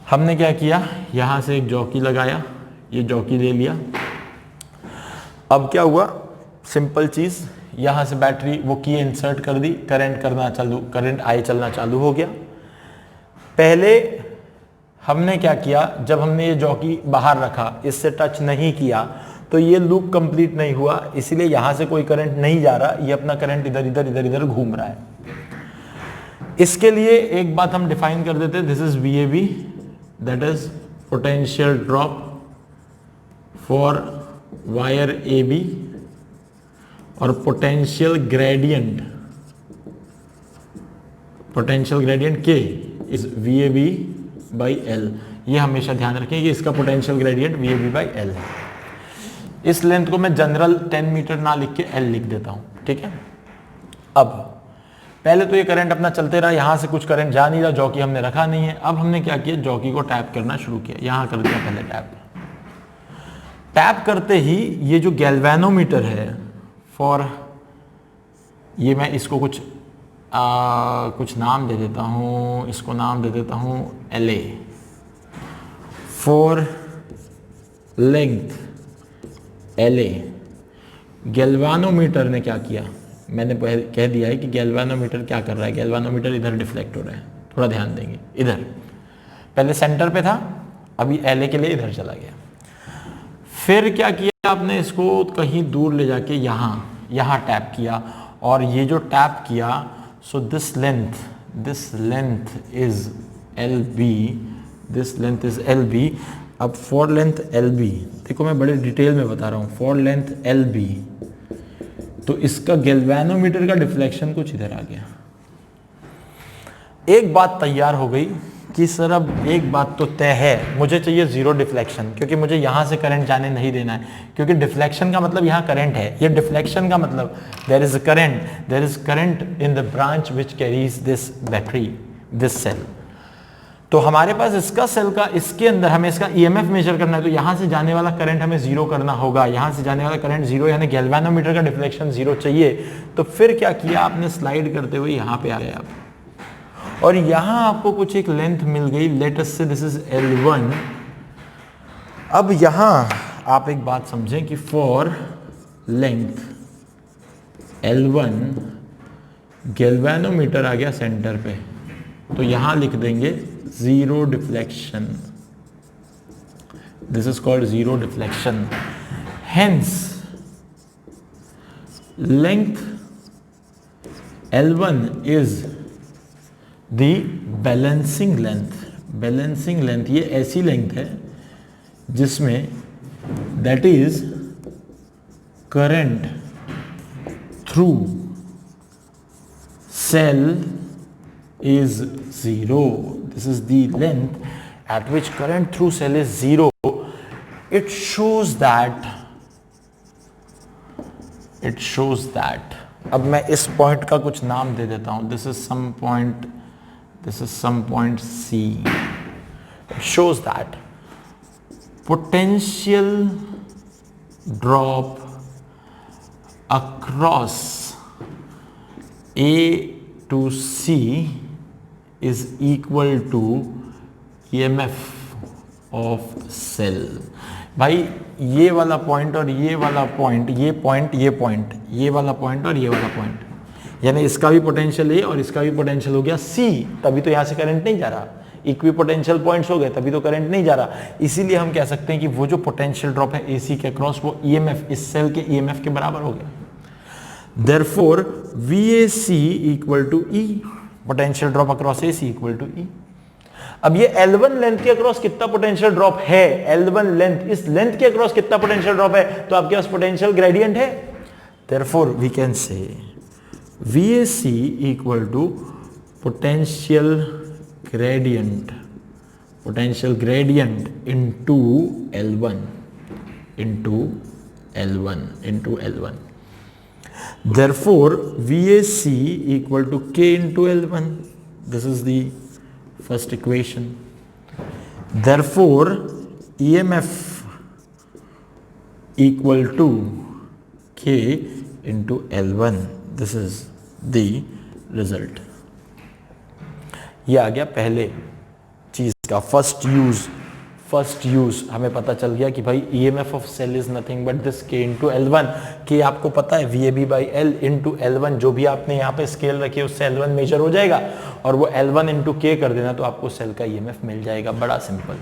हमने क्या किया, यहाँ से एक जॉकी लगाया, ये जॉकी ले लिया। अब क्या हुआ, सिंपल चीज, यहाँ से बैटरी वो की इंसर्ट कर दी, करंट आई चलना चालू हो गया। पहले हमने क्या किया, जब हमने ये जॉकी बाहर रखा, इससे टच नहीं किया, तो ये लूप कंप्लीट नहीं हुआ, इसीलिए यहाँ से कोई करंट नहीं जा रहा, ये अपना करंट इधर घूम रहा है। इसके लिए एक बात हम डिफाइन कर देते हैं, this is VAB, that is potential drop for wire AB, और potential gradient K is VAB by L। ये हमेशा ध्यान रखें कि इसका potential gradient VAB by L है। इस लेंथ को मैं जनरल 10 मीटर ना लिख के L लिख देता हूं, ठीक है। अब पहले तो ये करंट अपना चलते रहा, यहां से कुछ करंट जा नहीं रहा, जॉकी हमने रखा नहीं है। अब हमने क्या किया, जॉकी को टैप करना शुरू किया, यहां कर दिया पहले टैप करते ही ये जो गैल्वेनोमीटर है फॉर, ये मैं इसको कुछ नाम दे देता हूं, इसको नाम दे देता हूं LA for length LA। Galvanometer ने क्या किया, मैंने कह दिया है कि गैल्वेनोमीटर क्या कर रहा है, गैल्वेनोमीटर इधर डिफ्लेक्ट हो रहा है, थोड़ा ध्यान देंगे। इधर पहले सेंटर पे था, अभी LA के लिए इधर चला गया। फिर क्या किया आपने, इसको कहीं दूर ले जाके यहाँ टैप किया, और ये जो टैप किया, so this length is LB, अब फॉर लेंथ LB, देखो मैं बड़े डिटेल में बता रहा हूँ, फॉर लेंथ LB, तो इसका गैल्वेनोमीटर का डिफ्लेक्शन कुछ इधर आ गया। एक बात तैयार हो गई कि सर अब एक बात तो तय है, मुझे चाहिए जीरो डिफ्लेक्शन, क्योंकि मुझे यहां से करंट जाने नहीं देना है, क्योंकि डिफ्लेक्शन का मतलब यहां करंट है, ये डिफ्लेक्शन का मतलब there is current in the branch which carries this battery, this cell. तो हमारे पास इसका सेल का, इसके अंदर हमें इसका ईएमएफ मेजर करना है, तो यहां से जाने वाला करंट हमें जीरो करना होगा, यहां से जाने वाला करंट जीरो, यानी गैल्वेनोमीटर का डिफ्लेक्शन जीरो चाहिए। तो फिर क्या किया आपने, स्लाइड करते हुए यहां पे आ गए आप, और यहां आपको कुछ एक लेंथ मिल गई, लेट अस से दिस इज L1। अब यहां आप एक बात समझें कि फॉर लेंथ L1 गैल्वेनोमीटर आ गया सेंटर पे, तो यहां लिख देंगे zero deflection, this is called zero deflection. Hence length L1 is the balancing length. Balancing length ये ऐसी लेंथ है जिसमें that is current through cell is zero. This is the length at which current through cell is zero. It shows that अब मैं इस point का कुछ नाम दे देता हूं, this is some point C. It shows that potential drop across A to C is equal to EMF of cell। भाई ये वाला पॉइंट और ये वाला पॉइंट, ये पॉइंट, ये पॉइंट, ये वाला पॉइंट और ये वाला पॉइंट, यानी इसका भी पोटेंशियल A और इसका भी पोटेंशियल हो गया C, तभी तो यहाँ से करंट नहीं जा रहा। इक्वी पोटेंशियल पॉइंट्स हो गए तभी तो करंट नहीं जा रहा। इसीलिए हम कह सकते हैं कि वो जो पोटेंशियल ड्रॉप है AC के अक्रॉस, वो EMF, इस सेल के EMF के बराबर हो गया। Therefore, VAC equal to E, potential drop across AC equal to E। अब ये L1 लेंथ के अक्रॉस कितना पोटेंशियल ड्रॉप है, L1 लेंथ, इस लेंथ के अक्रॉस कितना पोटेंशियल ड्रॉप है, तो आपके पास पोटेंशियल ग्रेडियंट है। Therefore, we can say VAC equal to potential gradient into L1। Therefore, VAC equal to K into L1. This is the first equation. Therefore, EMF equal to K into L1. This is the result. ये आ गया पहले चीज का first use हमें पता चल गया कि भाई EMF of cell is nothing but this K into L1। के आपको पता है VAB by L into L1, जो भी आपने यहाँ पे स्केल रखी है उससे L1 मेजर हो जाएगा और वो L1 इंटू K कर देना तो आपको सेल का EMF मिल जाएगा। बड़ा सिंपल।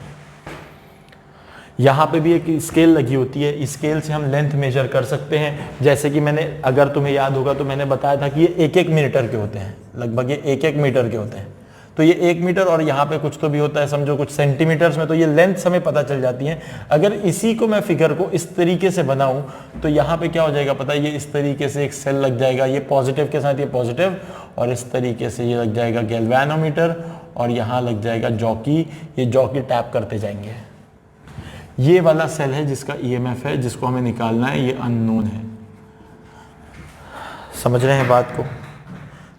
यहाँ पे भी एक स्केल लगी होती है, इस स्केल से हम लेंथ मेजर कर सकते हैं। जैसे कि मैंने, अगर तुम्हें याद होगा तो मैंने बताया था कि ये 1-1 मीटर के होते हैं, लगभग ये 1-1 मीटर के होते हैं। तो ये 1 मीटर और यहाँ पे कुछ तो भी होता है, समझो कुछ सेंटीमीटर्स में, तो ये लेंथ हमें पता चल जाती है। अगर इसी को मैं फिगर को इस तरीके से बनाऊं तो यहाँ पे क्या हो जाएगा पता है, ये इस तरीके से एक सेल लग जाएगा, ये पॉजिटिव के साथ ये पॉजिटिव, और इस तरीके से ये लग जाएगा गैल्वेनोमीटर, और यहाँ लग जाएगा जॉकी, ये जॉकी टैप करते जाएंगे। ये वाला सेल है जिसका EMF है, जिसको हमें निकालना है, ये अननोन है। समझ रहे हैं बात को?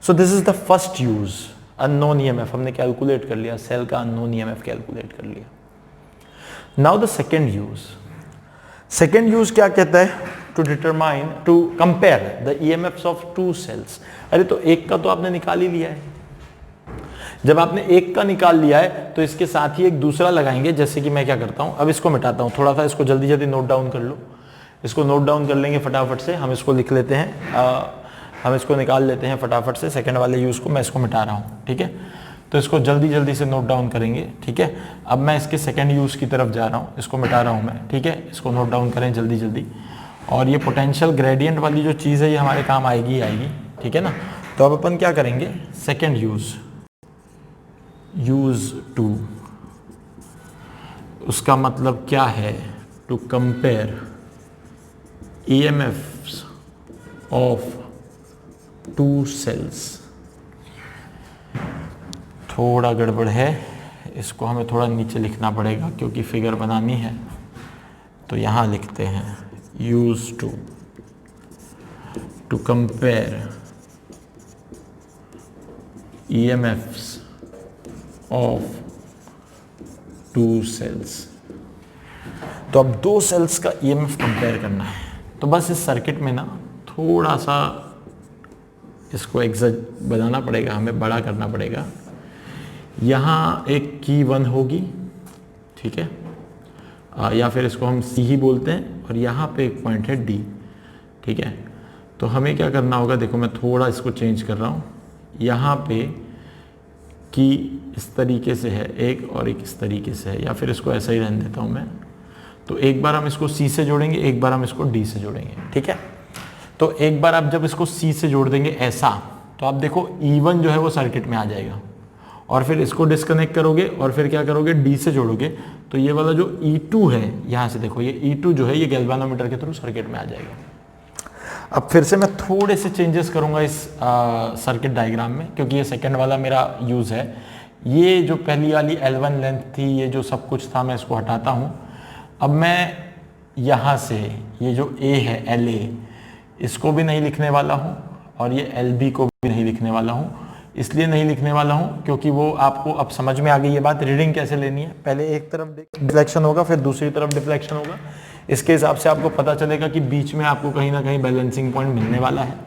So this is the first use, unknown EMF हमने कैलकुलेट कर लिया, सेल का अननोन EMF कैलकुलेट कर लिया। नाउ द सेकेंड यूज क्या कहता है, to compare the EMFs of 2 cells. अरे तो एक का तो आपने निकाल ही लिया है, जब आपने एक का निकाल लिया है तो इसके साथ ही एक दूसरा लगाएंगे। जैसे कि मैं क्या करता हूं, अब इसको मिटाता हूं, थोड़ा सा इसको जल्दी जल्दी नोट डाउन कर लो, इसको नोट डाउन कर लेंगे फटाफट से। हम इसको लिख लेते हैं, हम इसको निकाल लेते हैं फटाफट से, सेकंड वाले यूज को मैं इसको मिटा रहा हूं, ठीक है। तो इसको जल्दी जल्दी से नोट डाउन करेंगे, ठीक है। अब मैं इसके सेकंड यूज की तरफ जा रहा हूं, इसको मिटा रहा हूं मैं, ठीक है। इसको नोट डाउन करें जल्दी जल्दी। और ये पोटेंशियल ग्रेडियंट वाली जो चीज़ है ये हमारे काम आएगी, ठीक है ना। तो अब अपन क्या करेंगे, सेकेंड यूज 2, उसका मतलब क्या है, to compare EMFs of 2 cells. थोड़ा गड़बड़ है, इसको हमें थोड़ा नीचे लिखना पड़ेगा क्योंकि फिगर बनानी है। तो यहां लिखते हैं use 2 to compare EMFs of 2 cells. तो अब 2 सेल्स का ईएमएफ कंपेयर करना है, तो बस इस सर्किट में ना थोड़ा सा इसको बनाना पड़ेगा, हमें बड़ा करना पड़ेगा। यहाँ एक की 1 होगी, ठीक है, या फिर इसको हम सी ही बोलते हैं, और यहाँ पे एक पॉइंट है डी, ठीक है। तो हमें क्या करना होगा, देखो मैं थोड़ा इसको चेंज कर रहा हूँ, यहाँ पे की इस तरीके से है एक, और एक इस तरीके से है, या फिर इसको ऐसा ही रहने देता हूँ मैं। तो एक बार हम इसको सी से जोड़ेंगे, एक बार हम इसको डी से जोड़ेंगे, ठीक है। तो एक बार आप जब इसको सी से जोड़ देंगे ऐसा, तो आप देखो E1 जो है वो सर्किट में आ जाएगा, और फिर इसको डिस्कनेक्ट करोगे और फिर क्या करोगे, डी से जोड़ोगे, तो ये वाला जो E2 है, यहाँ से देखो ये E2 जो है ये गैल्वेनोमीटर के थ्रू सर्किट में आ जाएगा। अब फिर से मैं थोड़े से चेंजेस करूंगा इस सर्किट डायग्राम में, क्योंकि ये सेकंड वाला मेरा यूज है। ये जो पहली वाली L1 लेंथ थी, ये जो सब कुछ था, मैं इसको हटाता हूँ। अब मैं यहाँ से ये जो A है LA, इसको भी नहीं लिखने वाला हूँ, और ये LB को भी नहीं लिखने वाला हूँ। इसलिए नहीं लिखने वाला हूँ क्योंकि वो आपको अब समझ में आ गई ये बात, रीडिंग कैसे लेनी है। पहले एक तरफ डिफ्लेक्शन होगा, फिर दूसरी तरफ डिफ्लेक्शन होगा। इसके हिसाब से आपको पता चलेगा कि बीच में आपको कहीं ना कहीं बैलेंसिंग पॉइंट मिलने वाला है।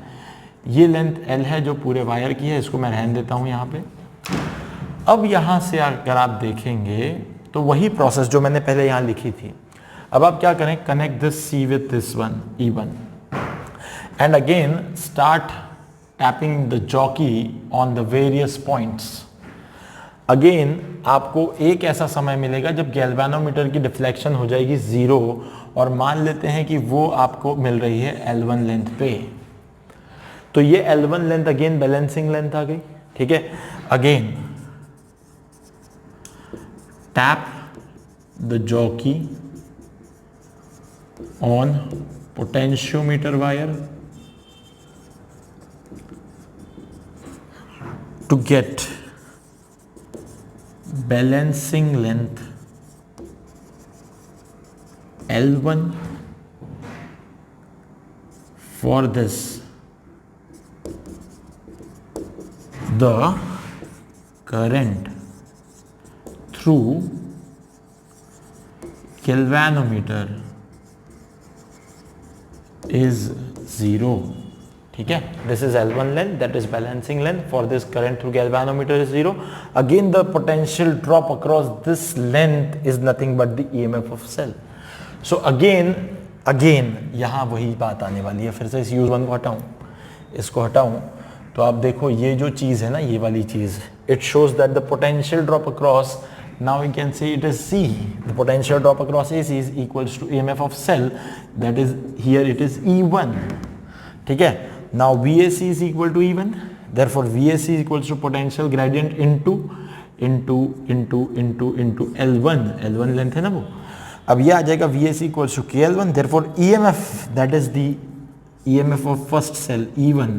ये लेंथ L है जो पूरे वायर की है, इसको मैं रहने देता हूँ यहाँ पे। अब यहाँ से अगर आप देखेंगे तो वही प्रोसेस जो मैंने पहले यहाँ लिखी थी। अब आप क्या करें, connect this C with this one E1 and again start tapping the jockey on the various points. Again आपको एक ऐसा समय मिलेगा जब गैल्वेनोमीटर की डिफ्लेक्शन हो जाएगी 0, और मान लेते हैं कि वो आपको मिल रही है L1 लेंथ पे। तो ये L1 length again balancing length आ गई, ठीक है। Again tap the jockey on potentiometer wire to get balancing length L1 for this. The current through galvanometer is 0. ठीक है, this is L1 length, that is balancing length. For this current through galvanometer is 0. Again the potential drop across this length is nothing but the EMF of cell. So again यहाँ वही बात आने वाली है। फिर से इस U1 को हटाऊं, इसको हटाऊं, तो आप देखो ये जो चीज है ना, ये वाली चीज, it shows that the potential drop across, now we can say it is C. The potential drop across AC is equals to EMF of cell, that is here it is E1. ठीक है, now VAC is equal to E1, therefore VAC is equals to potential gradient into L1, L1 length है ना वो। अब ये आ जाएगा VAC equals to KL1, therefore EMF, that is the EMF of first cell E1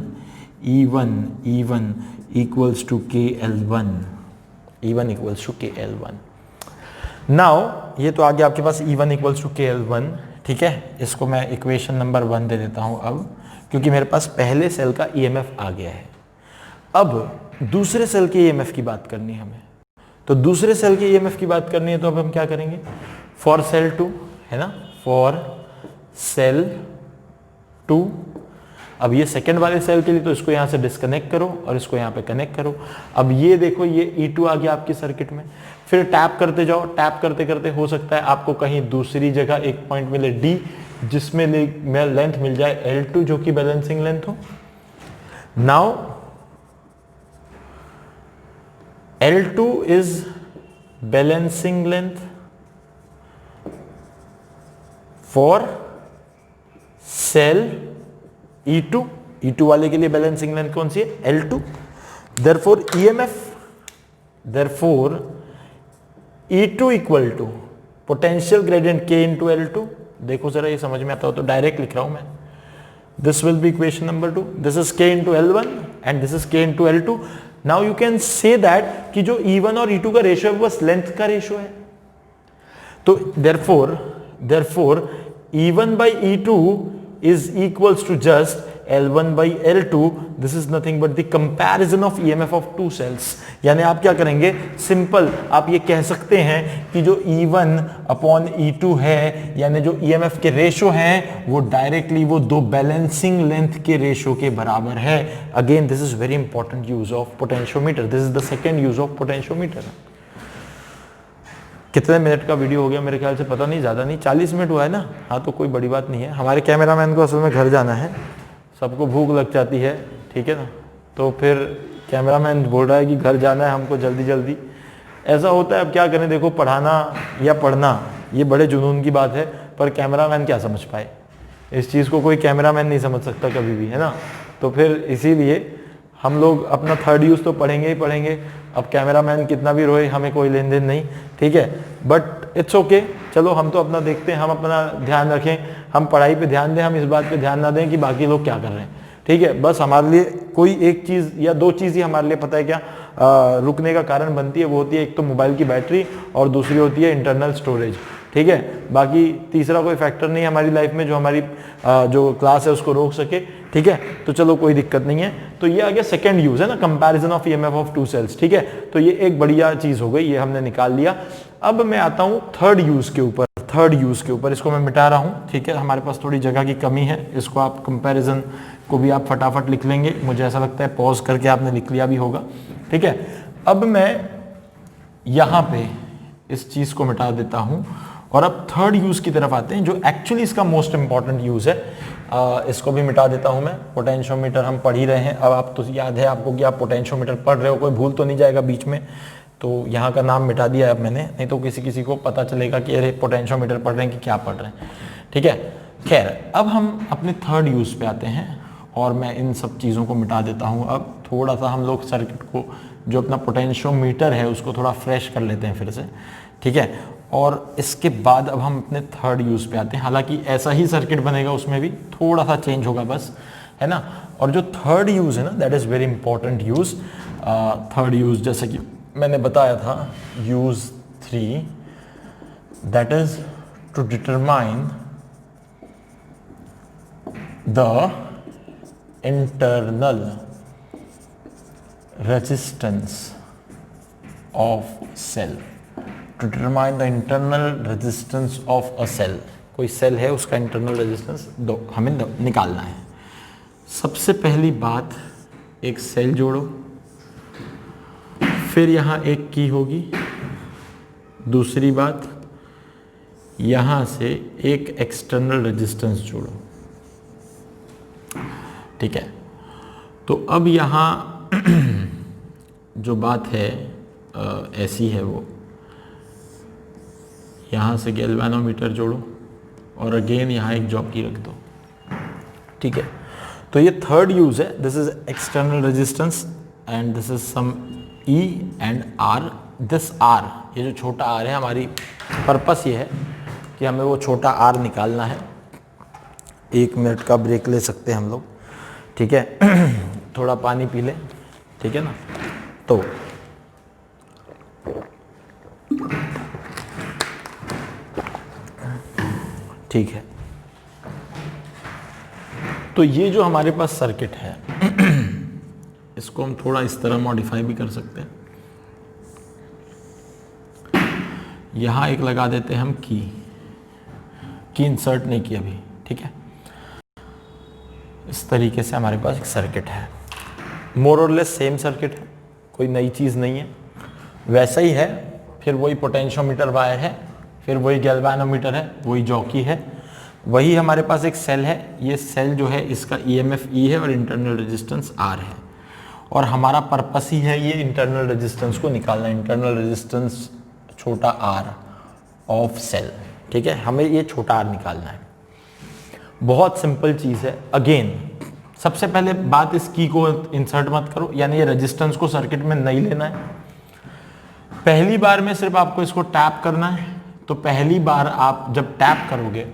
equals to KL1, E1 equals to KL1. now ये तो आ गया आपके पास E1 equals to KL1, ठीक है। इसको मैं इक्वेशन नंबर 1 दे देता हूं अब, क्योंकि मेरे पास पहले सेल का EMF आ गया है। अब दूसरे सेल के EMF की बात करनी है हमें, तो दूसरे सेल के EMF की बात करनी है, तो अब हम क्या करेंगे, फॉर सेल 2 है ना, फॉर सेल 2। अब ये सेकंड वाले सेल के लिए तो इसको यहां से डिस्कनेक्ट करो और इसको यहां पे कनेक्ट करो। अब ये देखो ये E2 आ गया आपकी सर्किट में, फिर टैप करते जाओ, टैप करते करते हो सकता है आपको कहीं दूसरी जगह एक पॉइंट मिले D, जिसमें लेंथ मिल जाए L2 जो कि बैलेंसिंग लेंथ हो। Now L2 is balancing length for sale E2, E2 वाले के लिए बैलेंसिंग लेंथ कौन सी है, L2। Therefore EMF, therefore E2 equal to potential gradient K into L2। देखो जरा ये समझ में आता हो तो डायरेक्ट लिख रहा हूं मैं, this will be equation number 2, this is K into L1 and this is K into L2। Now you can say that कि जो E1 और E2 का रेशियो है बस लेंथ का रेशियो है। तो therefore E1 by E2 is equals to just L1 by L2, this is nothing but the comparison of EMF of two cells. यानी आप क्या करेंगे, सिंपल आप ये कह सकते हैं कि जो E1 अपॉन E2 है, यानी जो EMF के रेशो हैं वो डायरेक्टली वो दो बैलेंसिंग लेंथ के रेशो के बराबर है. Again this is very important use of potentiometer. This is the second use of potentiometer. कितने मिनट का वीडियो हो गया मेरे ख्याल से, पता नहीं, ज़्यादा नहीं, 40 मिनट हुआ है ना. हाँ तो कोई बड़ी बात नहीं है. हमारे कैमरामैन को असल में घर जाना है, सबको भूख लग जाती है, ठीक है ना. तो फिर कैमरामैन बोल रहा है कि घर जाना है हमको जल्दी जल्दी. ऐसा होता है, अब क्या करें. देखो पढ़ाना या पढ़ना ये बड़े जुनून की बात है, पर कैमरामैन क्या समझ पाए इस चीज़ को. कोई कैमरामैन नहीं समझ सकता कभी भी, है ना. तो फिर इसीलिए हम लोग अपना थर्ड यूज़ तो पढ़ेंगे ही पढ़ेंगे. अब कैमरामैन कितना भी रोए हमें कोई लेन देन नहीं, ठीक है. बट इट्स ओके, चलो हम तो अपना देखते हैं, हम अपना ध्यान रखें, हम पढ़ाई पे ध्यान दें, हम इस बात पे ध्यान ना दें कि बाकी लोग क्या कर रहे हैं, ठीक है. बस हमारे लिए कोई एक चीज़ या दो चीज़ ही हमारे लिए पता है क्या रुकने का कारण बनती है. वो होती है एक तो मोबाइल की बैटरी और दूसरी होती है इंटरनल स्टोरेज, ठीक है. बाकी तीसरा कोई फैक्टर नहीं है हमारी लाइफ में जो हमारी जो क्लास है उसको रोक सके, ठीक है. तो चलो कोई दिक्कत नहीं है. तो ये आ गया सेकंड यूज, है ना, comparison of EMF of two cells, ठीक है. तो ये एक बढ़िया चीज हो गई, ये हमने निकाल लिया. अब मैं आता हूँ थर्ड यूज के ऊपर. थर्ड यूज के ऊपर इसको मैं मिटा रहा हूँ, ठीक है. हमारे पास थोड़ी जगह की कमी है, इसको आप कंपैरिजन को भी आप फटाफट लिख लेंगे. मुझे ऐसा लगता है पॉज करके आपने लिख लिया भी होगा, ठीक है. अब मैं यहाँ पे इस चीज को मिटा देता हूँ और अब थर्ड यूज की तरफ आते हैं जो एक्चुअली इसका मोस्ट इंपॉर्टेंट यूज है. इसको भी मिटा देता हूं मैं. पोटेंशियोमीटर हम पढ़ ही रहे हैं. अब आप तो याद है आपको कि आप पोटेंशियोमीटर पढ़ रहे हो, कोई भूल तो नहीं जाएगा बीच में. तो यहाँ का नाम मिटा दिया है मैंने, नहीं तो किसी किसी को पता चलेगा कि अरे पोटेंशियोमीटर पढ़ रहे हैं कि क्या पढ़ रहे हैं, ठीक है. खैर अब हम अपने थर्ड यूज पे आते हैं और मैं इन सब चीज़ों को मिटा देता हूँ. अब थोड़ा सा हम लोग सर्किट को, जो अपना पोटेंशियोमीटर है उसको थोड़ा फ्रेश कर लेते हैं फिर से, ठीक है. और इसके बाद अब हम अपने थर्ड यूज पे आते हैं. हालांकि ऐसा ही सर्किट बनेगा, उसमें भी थोड़ा सा चेंज होगा बस, है ना. और जो थर्ड यूज है ना, that is very important use. Third use जैसे कि मैंने बताया था, use 3, that is to determine the internal resistance of cell. To determine the internal resistance of a cell. कोई सेल है उसका इंटरनल रेजिस्टेंस हमें निकालना है. सबसे पहली बात, एक सेल जोड़ो, फिर यहाँ एक की होगी. दूसरी बात, यहाँ से एक एक्सटर्नल रेजिस्टेंस जोड़ो, ठीक है. तो अब यहाँ जो बात है ऐसी है, वो यहाँ से गैल्वेनोमीटर जोड़ो और अगेन यहाँ एक जॉकी रख दो, ठीक है. तो ये थर्ड यूज है. This is external resistance and this is some E and R. This R, ये जो छोटा आर है, हमारी पर्पस ये है कि हमें वो छोटा आर निकालना है. 1 मिनट का ब्रेक ले सकते हैं हम लोग, ठीक है. थोड़ा पानी पी लें, ठीक है ना. तो ठीक है. तो ये जो हमारे पास सर्किट है इसको हम थोड़ा इस तरह मॉडिफाई भी कर सकते हैं. यहां एक लगा देते हैं हम की इंसर्ट नहीं की अभी, ठीक है. इस तरीके से हमारे पास एक सर्किट है, मोर और लेस सेम सर्किट है, कोई नई चीज़ नहीं है, वैसा ही है. फिर वही पोटेंशियोमीटर वायर है, फिर वही गैल्वेनोमीटर है, वही जॉकी है, वही हमारे पास एक सेल है. ये सेल जो है इसका EMF E है और इंटरनल रेजिस्टेंस R है. और हमारा पर्पस ही है ये इंटरनल रेजिस्टेंस को निकालना, इंटरनल रेजिस्टेंस छोटा r ऑफ सेल, ठीक है. हमें ये छोटा r निकालना है. बहुत सिंपल चीज़ है. अगेन सबसे पहले बात, इस की को इंसर्ट मत करो, यानी ये रेजिस्टेंस को सर्किट में नहीं लेना है. पहली बार में सिर्फ आपको इसको टैप करना है. तो पहली बार आप जब टैप करोगे,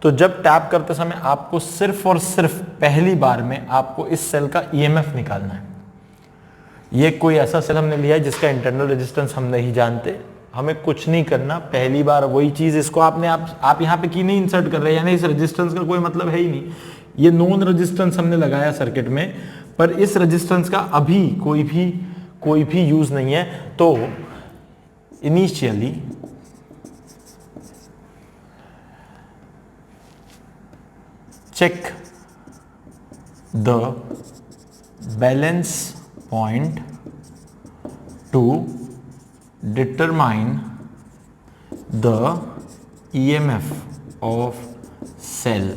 तो जब टैप करते समय आपको सिर्फ और सिर्फ पहली बार में आपको इस सेल का EMF निकालना है. ये कोई ऐसा सेल हमने लिया है जिसका इंटरनल रेजिस्टेंस हम नहीं जानते, हमें कुछ नहीं करना. पहली बार वही चीज, इसको आपने आप यहाँ पे की नहीं इंसर्ट कर रहे हैं, यानी इस रेजिस्टेंस का कोई मतलब है ही नहीं. ये नॉन रेजिस्टेंस हमने लगाया सर्किट में, पर इस रेजिस्टेंस का अभी कोई भी यूज नहीं है। तो initially check the balance point to determine the EMF of cell।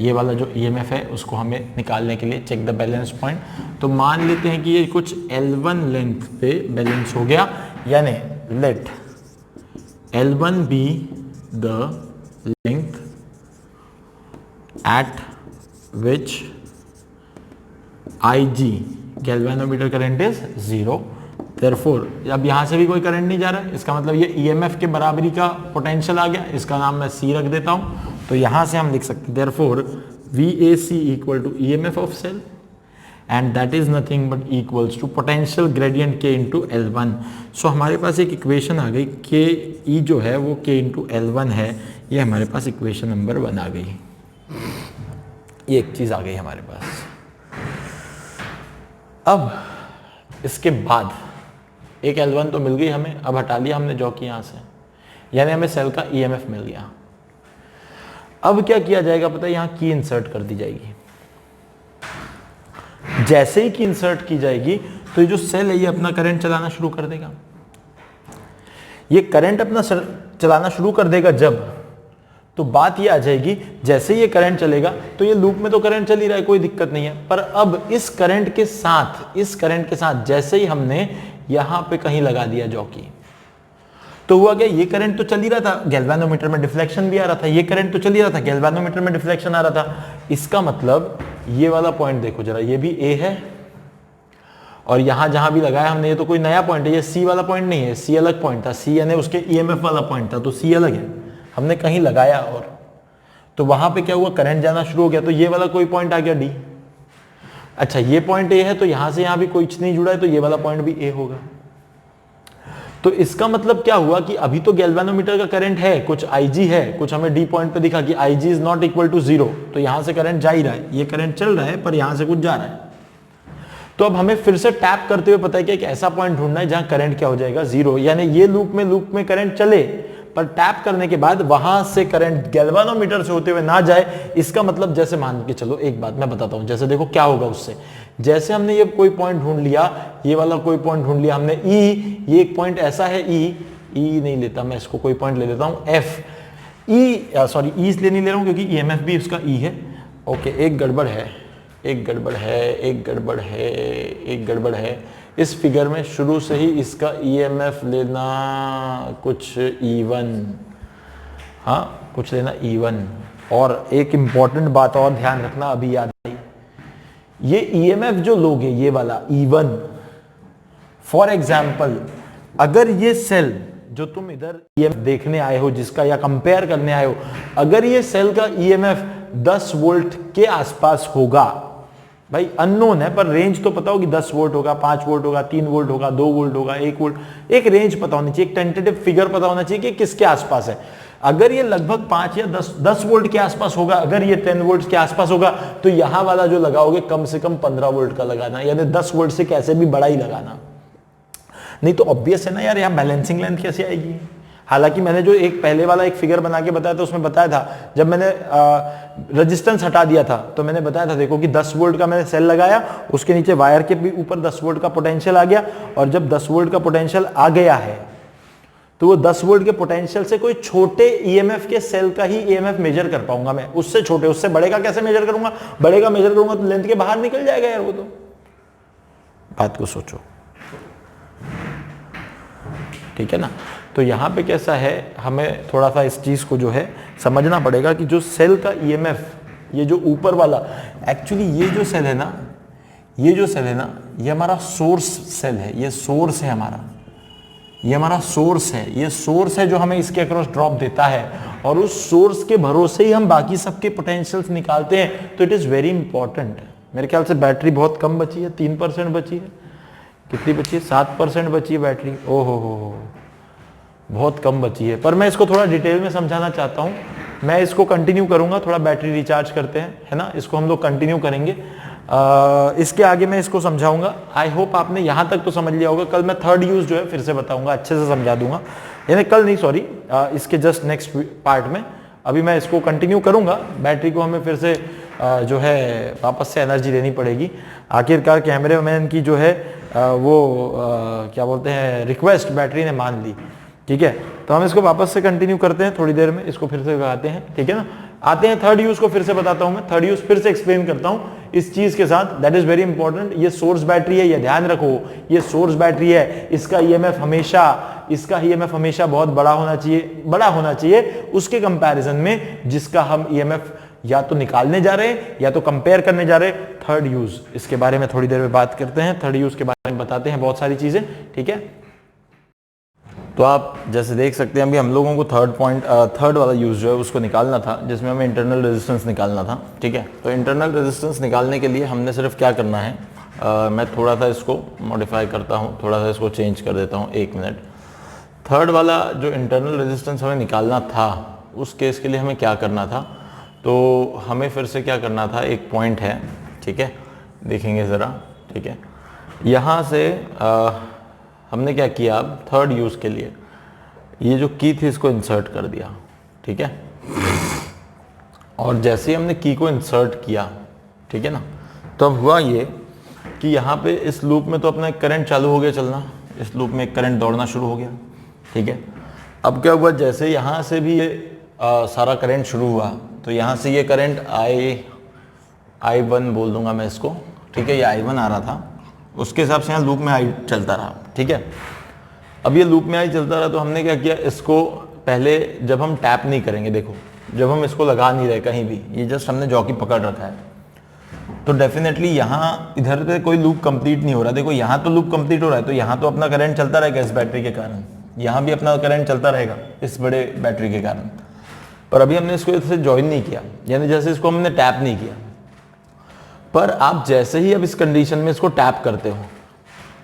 ये वाला जो EMF है उसको हमें निकालने के लिए चेक द बैलेंस पॉइंट। तो मान लेते हैं कि ये कुछ L1 लेंथ पे बैलेंस हो गया, यानी let L1 be the length at which Ig galvanometer current is 0। therefore अब यहां से भी कोई करंट नहीं जा रहा है, इसका मतलब ये EMF के बराबरी का पोटेंशियल आ गया, इसका नाम मैं C रख देता हूं। तो यहां से हम लिख सकते हैं therefore VAC equal to EMF of cell and that is nothing but equals to potential gradient K into L1। So हमारे पास एक इक्वेशन आ गई, KE जो है वो K इंटू L1 है, ये हमारे पास इक्वेशन नंबर 1 आ गई। ये एक चीज आ गई हमारे पास। अब इसके बाद एक L1 तो मिल गई हमें, अब हटा लिया हमने जॉकी यहां से, यानी हमें सेल का EMF मिल गया। अब क्या किया जाएगा पता है, यहां की इंसर्ट कर दी जाएगी। जैसे ही की इंसर्ट की जाएगी तो ये जो सेल है ये अपना करंट चलाना शुरू कर देगा। ये करंट अपना चलाना शुरू कर देगा जब, तो बात ये आ जाएगी जैसे ये करंट चलेगा तो ये लूप में तो करंट चल ही रहा है, कोई दिक्कत नहीं है, पर अब इस करंट के साथ जैसे ही हमने यहां पे कहीं लगा दिया जॉकी, तो हुआ क्या, ये करंट तो चल ही रहा था, गैल्वेनोमीटर में डिफ्लेक्शन भी आ रहा था, ये करंट तो चल ही रहा था, गैल्वेनोमीटर में डिफ्लेक्शन आ रहा था। इसका मतलब ये वाला पॉइंट देखो जरा, ये भी A है और यहां जहां भी लगाया हमने ये तो कोई नया पॉइंट है, ये C वाला पॉइंट नहीं है, C अलग पॉइंट था, C यानी उसके EMF वाला पॉइंट था, तो C अलग है, हमने कहीं लगाया और तो वहां पे क्या हुआ, करंट जाना शुरू हो गया, तो ये वाला कोई पॉइंट आ गया D। अच्छा ये पॉइंट A है तो यहां से यहां भी कुछ नहीं जुड़ा है, तो ये वाला पॉइंट भी A होगा। तो इसका मतलब क्या हुआ कि अभी तो गैल्वेनोमीटर का करंट है, कुछ Ig है, कुछ हमें D पॉइंट पे दिखा कि Ig is not equal to 0, तो यहां से करंट जा ही रहा है, ये करंट चल रहा है पर यहां से कुछ जा रहा है। तो अब हमें फिर से टैप करते हुए पता है कि एक ऐसा पॉइंट ढूंढना है जहां करंट क्या हो जाएगा 0, यानी ये लूप में करंट चले पर टैप करने के बाद वहां से करंट गैल्वेनोमीटर से होते हुए ना जाए। इसका मतलब जैसे मान के चलो, एक बात मैं बताता हूं, जैसे देखो क्या होगा उससे, जैसे हमने ये कोई पॉइंट ढूंढ लिया, ये वाला कोई पॉइंट ढूंढ लिया हमने E, ये एक पॉइंट ऐसा है E नहीं लेता मैं, इसको कोई पॉइंट ले लेता हूं F, सॉरी E इसलिए नहीं ले रहा हूं क्योंकि EMF भी उसका E है। ओके, एक गड़बड़ है इस फिगर में, शुरू से ही इसका EMF लेना कुछ E1, हाँ कुछ लेना E1। और एक इंपॉर्टेंट बात और ध्यान रखना, अभी याद आई, ये EMF जो लोगे ये वाला E1, फॉर एग्जाम्पल अगर ये सेल जो तुम इधर EMF देखने आए हो जिसका, या कंपेयर करने आए हो, अगर ये सेल का EMF 10 वोल्ट के आसपास होगा, भाई अननोन है पर रेंज तो पता होगी, 10 वोल्ट होगा, 5 वोल्ट होगा, 3 वोल्ट होगा, 2 वोल्ट होगा, 1 वोल्ट, एक रेंज पता होनी चाहिए, एक टेंटेटिव फिगर पता होना चाहिए कि किसके आसपास है। अगर ये लगभग 5 या 10 वोल्ट के आसपास होगा, अगर ये 10 वोल्ट के आसपास होगा, तो यहां वाला जो लगाओगे कम से कम 15 वोल्ट का लगाना, यानी 10 वोल्ट से कैसे भी बड़ा ही लगाना, नहीं तो ऑब्वियस है ना यार, यहाँ बैलेंसिंग लेंथ कैसे आएगी। हालांकि मैंने जो एक पहले वाला एक फिगर बना के बताया था उसमें बताया था, जब मैंने रेजिस्टेंस हटा दिया था तो मैंने बताया था देखो कि 10 वोल्ट का मैंने सेल लगाया, उसके नीचे वायर के भी ऊपर 10 वोल्ट का पोटेंशियल आ गया, और जब 10 वोल्ट का पोटेंशियल आ गया है तो वो 10 वोल्ट के पोटेंशियल से कोई छोटे EMF के सेल का ही EMF मेजर कर पाऊंगा मैं, उससे छोटे, उससे बड़े का कैसे मेजर करूंगा, बड़े का मेजर करूंगा तो लेंथ के बाहर निकल जाएगा यार वो तो। बात को सोचो, ठीक है ना। तो यहाँ पे कैसा है, हमें थोड़ा सा इस चीज को जो है समझना पड़ेगा कि जो सेल का EMF, ये जो ऊपर वाला, एक्चुअली ये जो सेल है ना, ये हमारा सोर्स सेल है, ये सोर्स है हमारा, ये हमारा सोर्स है, ये सोर्स है जो हमें इसके अक्रॉस ड्रॉप देता है, और उस सोर्स के भरोसे ही हम बाकी सबके पोटेंशियल्स निकालते हैं। तो इट इज वेरी इंपॉर्टेंट। मेरे ख्याल से बैटरी बहुत कम बची है, 3% बची है, कितनी बची है, 7% बची है बैटरी। ओहो हो, बहुत कम बची है। पर मैं इसको थोड़ा डिटेल में समझाना चाहता हूँ मैं इसको कंटिन्यू करूंगा, थोड़ा बैटरी रिचार्ज करते हैं, है ना, इसको हम लोग कंटिन्यू करेंगे। इसके आगे मैं इसको समझाऊंगा। आई होप आपने यहां तक तो समझ लिया होगा। कल मैं थर्ड यूज जो है फिर से बताऊंगा, अच्छे से समझा दूंगा, यानी कल नहीं, सॉरी, इसके जस्ट नेक्स्ट पार्ट में। अभी मैं इसको कंटिन्यू करूंगा। बैटरी को हमें फिर से जो है वापस से एनर्जी देनी पड़ेगी। आखिरकार कैमरे मैन की जो है क्या बोलते हैं, रिक्वेस्ट बैटरी ने मान ली। ठीक है, तो हम इसको वापस से कंटिन्यू करते हैं थोड़ी देर में, इसको फिर से लगाते हैं। ठीक है ना, आते हैं थर्ड यूज को फिर से बताता हूं मैं, थर्ड यूज फिर से एक्सप्लेन करता हूं इस चीज के साथ, दैट इज वेरी इंपॉर्टेंट। ये सोर्स बैटरी है, ये ध्यान रखो, ये सोर्स बैटरी है, इसका ईएमएफ हमेशा बहुत बड़ा होना चाहिए उसके कंपैरिजन में जिसका हम ईएमएफ या तो निकालने जा रहे हैं या तो कंपेयर करने जा रहे हैं। थर्ड यूज, इसके बारे में थोड़ी देर में बात करते हैं, थर्ड यूज के बारे में बताते हैं बहुत सारी चीजें। ठीक है, तो आप जैसे देख सकते हैं अभी हम लोगों को थर्ड वाला यूज जो है उसको निकालना था, जिसमें हमें इंटरनल रेजिस्टेंस निकालना था। ठीक है, तो इंटरनल रेजिस्टेंस निकालने के लिए हमने सिर्फ क्या करना है, मैं थोड़ा सा इसको मॉडिफाई करता हूँ, थोड़ा सा इसको चेंज कर देता हूँ, 1 मिनट। थर्ड वाला जो इंटरनल रेजिस्टेंस हमें निकालना था, उस केस के लिए हमें क्या करना था, तो हमें फिर से क्या करना था, एक पॉइंट है, ठीक है, देखेंगे ज़रा। ठीक है, यहाँ से हमने क्या किया, अब थर्ड यूज़ के लिए ये जो की थी इसको इंसर्ट कर दिया। ठीक है, और जैसे ही हमने की को इंसर्ट किया, ठीक है ना, तो अब हुआ ये कि यहाँ पे इस लूप में तो अपना करंट चालू हो गया चलना, इस लूप में एक करंट दौड़ना शुरू हो गया। ठीक है, अब क्या हुआ, जैसे यहाँ से भी ये सारा करंट शुरू हुआ, तो यहाँ से ये करंट I1 बोल दूंगा मैं इसको। ठीक है, ये I1 आ रहा था, उसके हिसाब से यहाँ लूप में आई चलता रहा। ठीक है, अब ये लूप में आई चलता रहा, तो हमने क्या किया, इसको पहले जब हम टैप नहीं करेंगे, देखो जब हम इसको लगा नहीं रहे कहीं भी, ये जस्ट हमने जॉकी पकड़ रखा है, तो डेफिनेटली यहाँ इधर पे कोई लूप कंप्लीट नहीं हो रहा। देखो यहाँ तो लूप कंप्लीट हो रहा है, तो यहाँ तो अपना करंट चलता रहेगा इस बैटरी के कारण, यहाँ भी अपना करंट चलता रहेगा इस बड़े बैटरी के कारण। पर अभी हमने इसको इससे ज्वाइन नहीं किया, यानी जैसे इसको हमने टैप नहीं किया। पर आप जैसे ही अब इस कंडीशन में इसको टैप करते हो,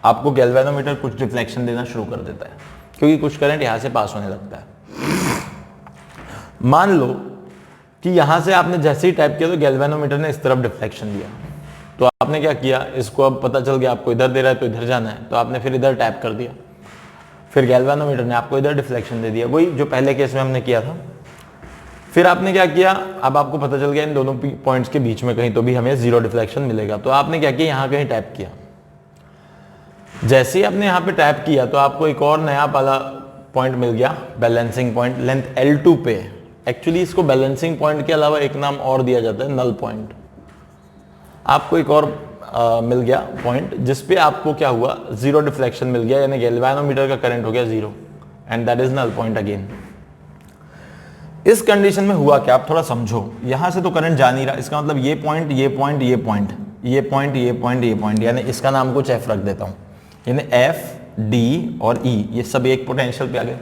आपको गैल्वेनोमीटर कुछ रिफ्लेक्शन देना शुरू कर देता है, क्योंकि कुछ करंट यहां से पास होने लगता है। मान लो कि यहां से आपने जैसे ही टैप किया तो गैल्वेनोमीटर ने इस तरफ डिफ्लेक्शन दिया, तो आपने क्या किया, इसको अब पता चल गया आपको इधर दे रहा है तो इधर जाना है, तो आपने फिर इधर टैप कर दिया, फिर गैल्वेनोमीटर ने आपको इधर डिफ्लेक्शन दे दिया, वही जो पहले केस में हमने किया था। फिर आपने क्या किया, अब आपको पता चल गया इन दोनों पॉइंट्स के बीच में कहीं तो भी हमें जीरो डिफ्लेक्शन मिलेगा, तो आपने क्या किया, यहां कहीं टैप किया। जैसे ही आपने यहां पे टैप किया तो आपको एक और नया वाला पॉइंट मिल गया, बैलेंसिंग पॉइंट लेंथ L2 पे। एक्चुअली इसको बैलेंसिंग पॉइंट के अलावा एक नाम और दिया जाता है, नल पॉइंट। आपको एक और मिल गया पॉइंट जिसपे आपको क्या हुआ, जीरो डिफ्लेक्शन मिल गया, यानी गैल्वेनोमीटर का करंट हो गया zero, and that is null point again. इस कंडीशन में हुआ क्या, आप थोड़ा समझो, यहां से तो करंट जा नहीं रहा, इसका मतलब ये पॉइंट, ये पॉइंट, ये पॉइंट, ये पॉइंट, ये पॉइंट, ये पॉइंट, यानी इसका नाम कुछ F रख देता हूं, यानी F, D और E ये सब एक पोटेंशियल पे आ गए।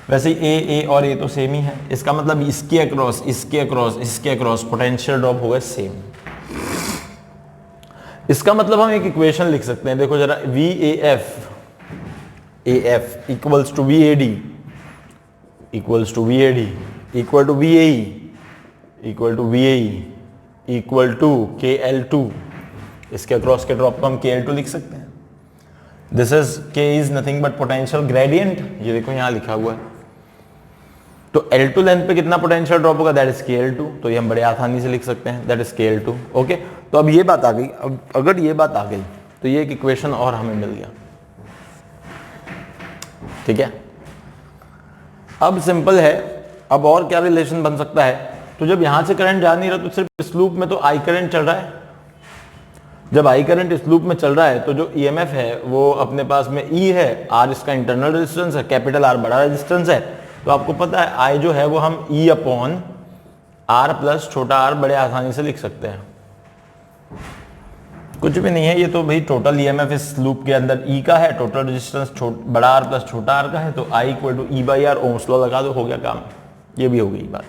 वैसे A और A तो सेम ही है, इसका मतलब इसके अक्रॉस, इसके अक्रॉस, इसके अक्रॉस पोटेंशियल ड्रॉप हो गए सेम। इसका मतलब हम एक इक्वेशन लिख सकते हैं, देखो जरा, AF equals to VAD equals to VAD equal to VAE equal to VAE equal to KL2। इसके अक्रॉस के ड्रॉप को हम KL2 लिख सकते हैं। This is K is nothing but potential gradient, ये देखो यहाँ लिखा हुआ है। तो L2 लेंथ पे कितना पोटेंशियल ड्रॉप होगा, दैट इज KL2, तो ये हम बड़े आसानी से लिख सकते हैं, दैट इज KL2। ओके, तो अब ये बात आ गई, अब अगर ये बात आ गई तो ये एक इक्वेशन और हमें मिल गया। ठीक है, अब सिंपल है, अब और क्या रिलेशन बन सकता है, तो जब यहां से करंट जा नहीं रहा तो सिर्फ इस लूप में तो I करंट चल रहा है। जब I करंट इस लूप में चल रहा है तो जो EMF है वो अपने पास में E है, R इसका इंटरनल रेजिस्टेंस है, कैपिटल R बड़ा रेजिस्टेंस है, तो आपको पता है I जो है वो हम E अपॉन R प्लस छोटा r बड़े आसानी से लिख सकते हैं। कुछ भी नहीं है, ये तो भाई टोटल EMF इस लूप के अंदर E का है, टोटल रेजिस्टेंस बड़ा R प्लस छोटा r का है, तो I equal to E/R, Ohm's law लगा दो, हो गया काम, ये भी हो गई बात।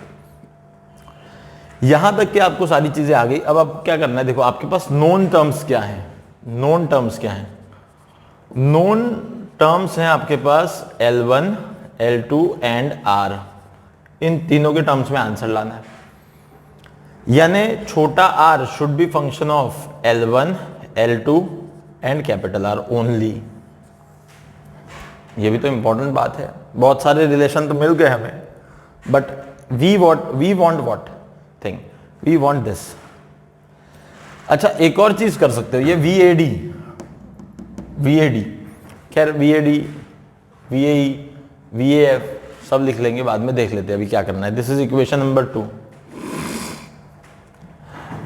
यहां तक कि आपको सारी चीजें आ गई। अब आप क्या करना है, देखो आपके पास नोन टर्म्स क्या है, नोन टर्म्स क्या है, नोन टर्म्स हैं आपके पास L1, L2 एंड R। इन तीनों के टर्म्स में आंसर लाना है, यानी छोटा r should be function of L1, L2 and capital R only. ये भी तो इंपॉर्टेंट बात है, बहुत सारे रिलेशन तो मिल गए हमें, but we want what thing, we want this. अच्छा एक और चीज कर सकते हो, ये VAD, खैर VAD, VAE, VAF सब लिख लेंगे, बाद में देख लेते हैं अभी क्या करना है। This is equation number 2।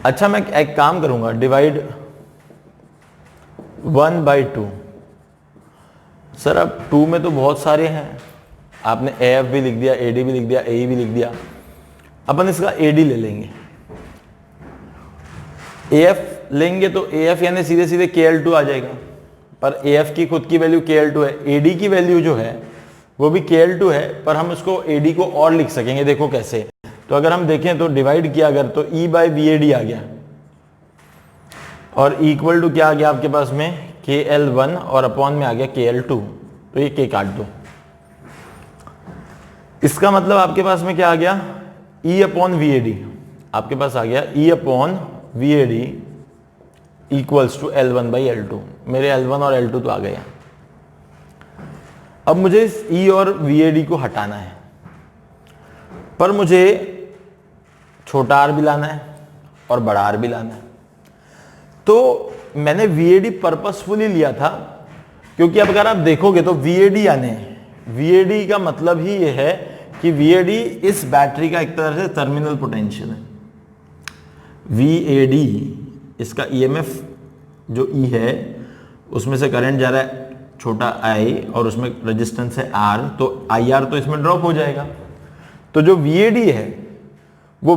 अच्छा मैं एक काम करूंगा, डिवाइड 1/2। सर अब 2 में तो बहुत सारे हैं, आपने AF भी लिख दिया, AD भी लिख दिया, AE भी लिख दिया, अपन इसका AD ले लेंगे। AF लेंगे तो AF यानी सीधे सीधे KL2 आ जाएगा, पर AF की खुद की वैल्यू KL2 है, AD की वैल्यू जो है वो भी KL2 है, पर हम उसको AD को और लिख सकेंगे। देखो कैसे, तो अगर हम देखें तो डिवाइड किया अगर तो E/VAD आ गया, और इक्वल टू क्या आ गया आपके पास में KL1, और अपॉन में आ गया KL2, तो ये K काट दो। इसका मतलब आपके पास में क्या आ गया, E/VAD आपके पास आ गया, E/VAD इक्वल्स टू L1/L2। मेरे L1 और L2 तो आ गए। अब मुझे इस E और VAD को हटाना है, पर मुझे छोटा r भी लाना है और बड़ा R भी लाना है। तो मैंने VAD पर्पसफुली लिया था, क्योंकि अब अगर आप देखोगे तो VAD यानी VAD का मतलब ही ये है कि VAD इस बैटरी का एक तरह से टर्मिनल पोटेंशियल है। VAD इसका EMF जो E है उसमें से करंट जा रहा है छोटा I, और उसमें रेजिस्टेंस है R, तो IR तो इसमें ड्रॉप हो जाएगा। तो जो VAD है वो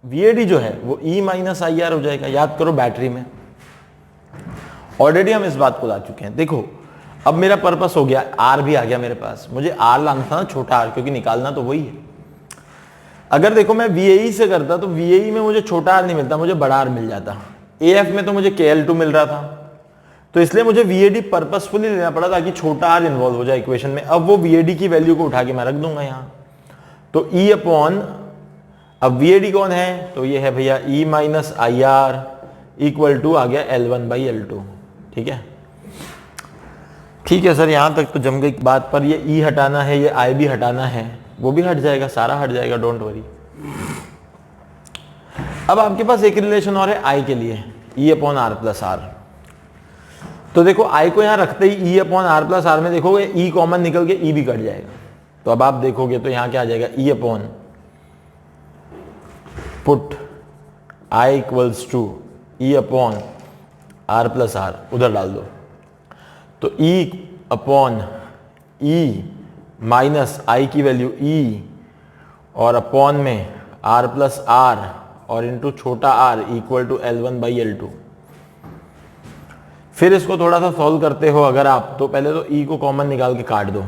VAD जो है वो E-IR हो जाएगा। याद करो बैटरी में ऑलरेडी हम इस बात को ला चुके हैं। देखो अब मेरा पर्पस हो गया, R भी आ गया मेरे पास, मुझे R लाना था ना, छोटा R, क्योंकि निकालना तो वही है। अगर देखो मैं VAE से करता तो VAE में मुझे छोटा R नहीं मिलता, मुझे बड़ा R मिल जाता। AF में तो मुझे KL2 मिल रहा था, तो इसलिए मुझे VAD पर्पसफुली लेना पड़ा ताकि छोटा R इन्वॉल्व हो जाए इक्वेशन में। अब वो VAD की वैल्यू को उठा के मैं रख दूंगा यहाँ, तो अब VAD कौन है, तो ये है भैया E-IR इक्वल टू आ गया L1/L2। ठीक है, ठीक है सर, यहां तक तो जम गई बात, पर ये E हटाना है, ये I भी हटाना है, वो भी हट जाएगा, सारा हट जाएगा, डोंट वरी। अब आपके पास एक रिलेशन और है I के लिए, E/R+R। तो देखो I को यहां रखते ही E/R+R में देखोगे E कॉमन निकल के E भी कट जाएगा। तो अब आप देखोगे तो यहां क्या आ जाएगा, put I equals to E/R+R, उधर डाल दो, तो E/E माइनस I की वैल्यू E, और अपॉन में R+R, और इंटू छोटा r इक्वल टू L1/L2। फिर इसको थोड़ा सा सॉल्व करते हो अगर आप, तो पहले तो E को कॉमन निकाल के काट दो,